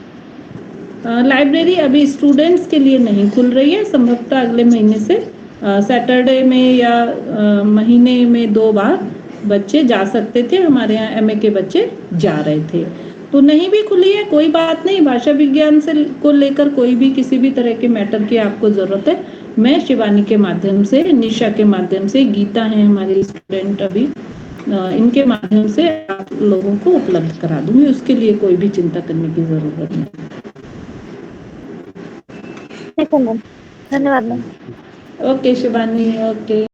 लाइब्रेरी अभी स्टूडेंट्स के लिए नहीं खुल रही है, संभवतः अगले महीने से सैटरडे में या महीने में 2 बार बच्चे जा सकते थे। हमारे यहाँ एमए के बच्चे जा रहे थे, तो नहीं भी खुली है, कोई बात नहीं। भाषा विज्ञान से को लेकर कोई भी किसी भी तरह के मैटर की आपको ज़रूरत है, मैं शिवानी के माध्यम से, निशा के माध्यम से, गीता हैं हमारे स्टूडेंट अभी, इनके माध्यम से आप लोगों को उपलब्ध करा दूंगी। उसके लिए कोई भी चिंता करने की ज़रूरत नहीं। ठीक है मैम, धन्यवाद मैम। Okay Shivani, okay.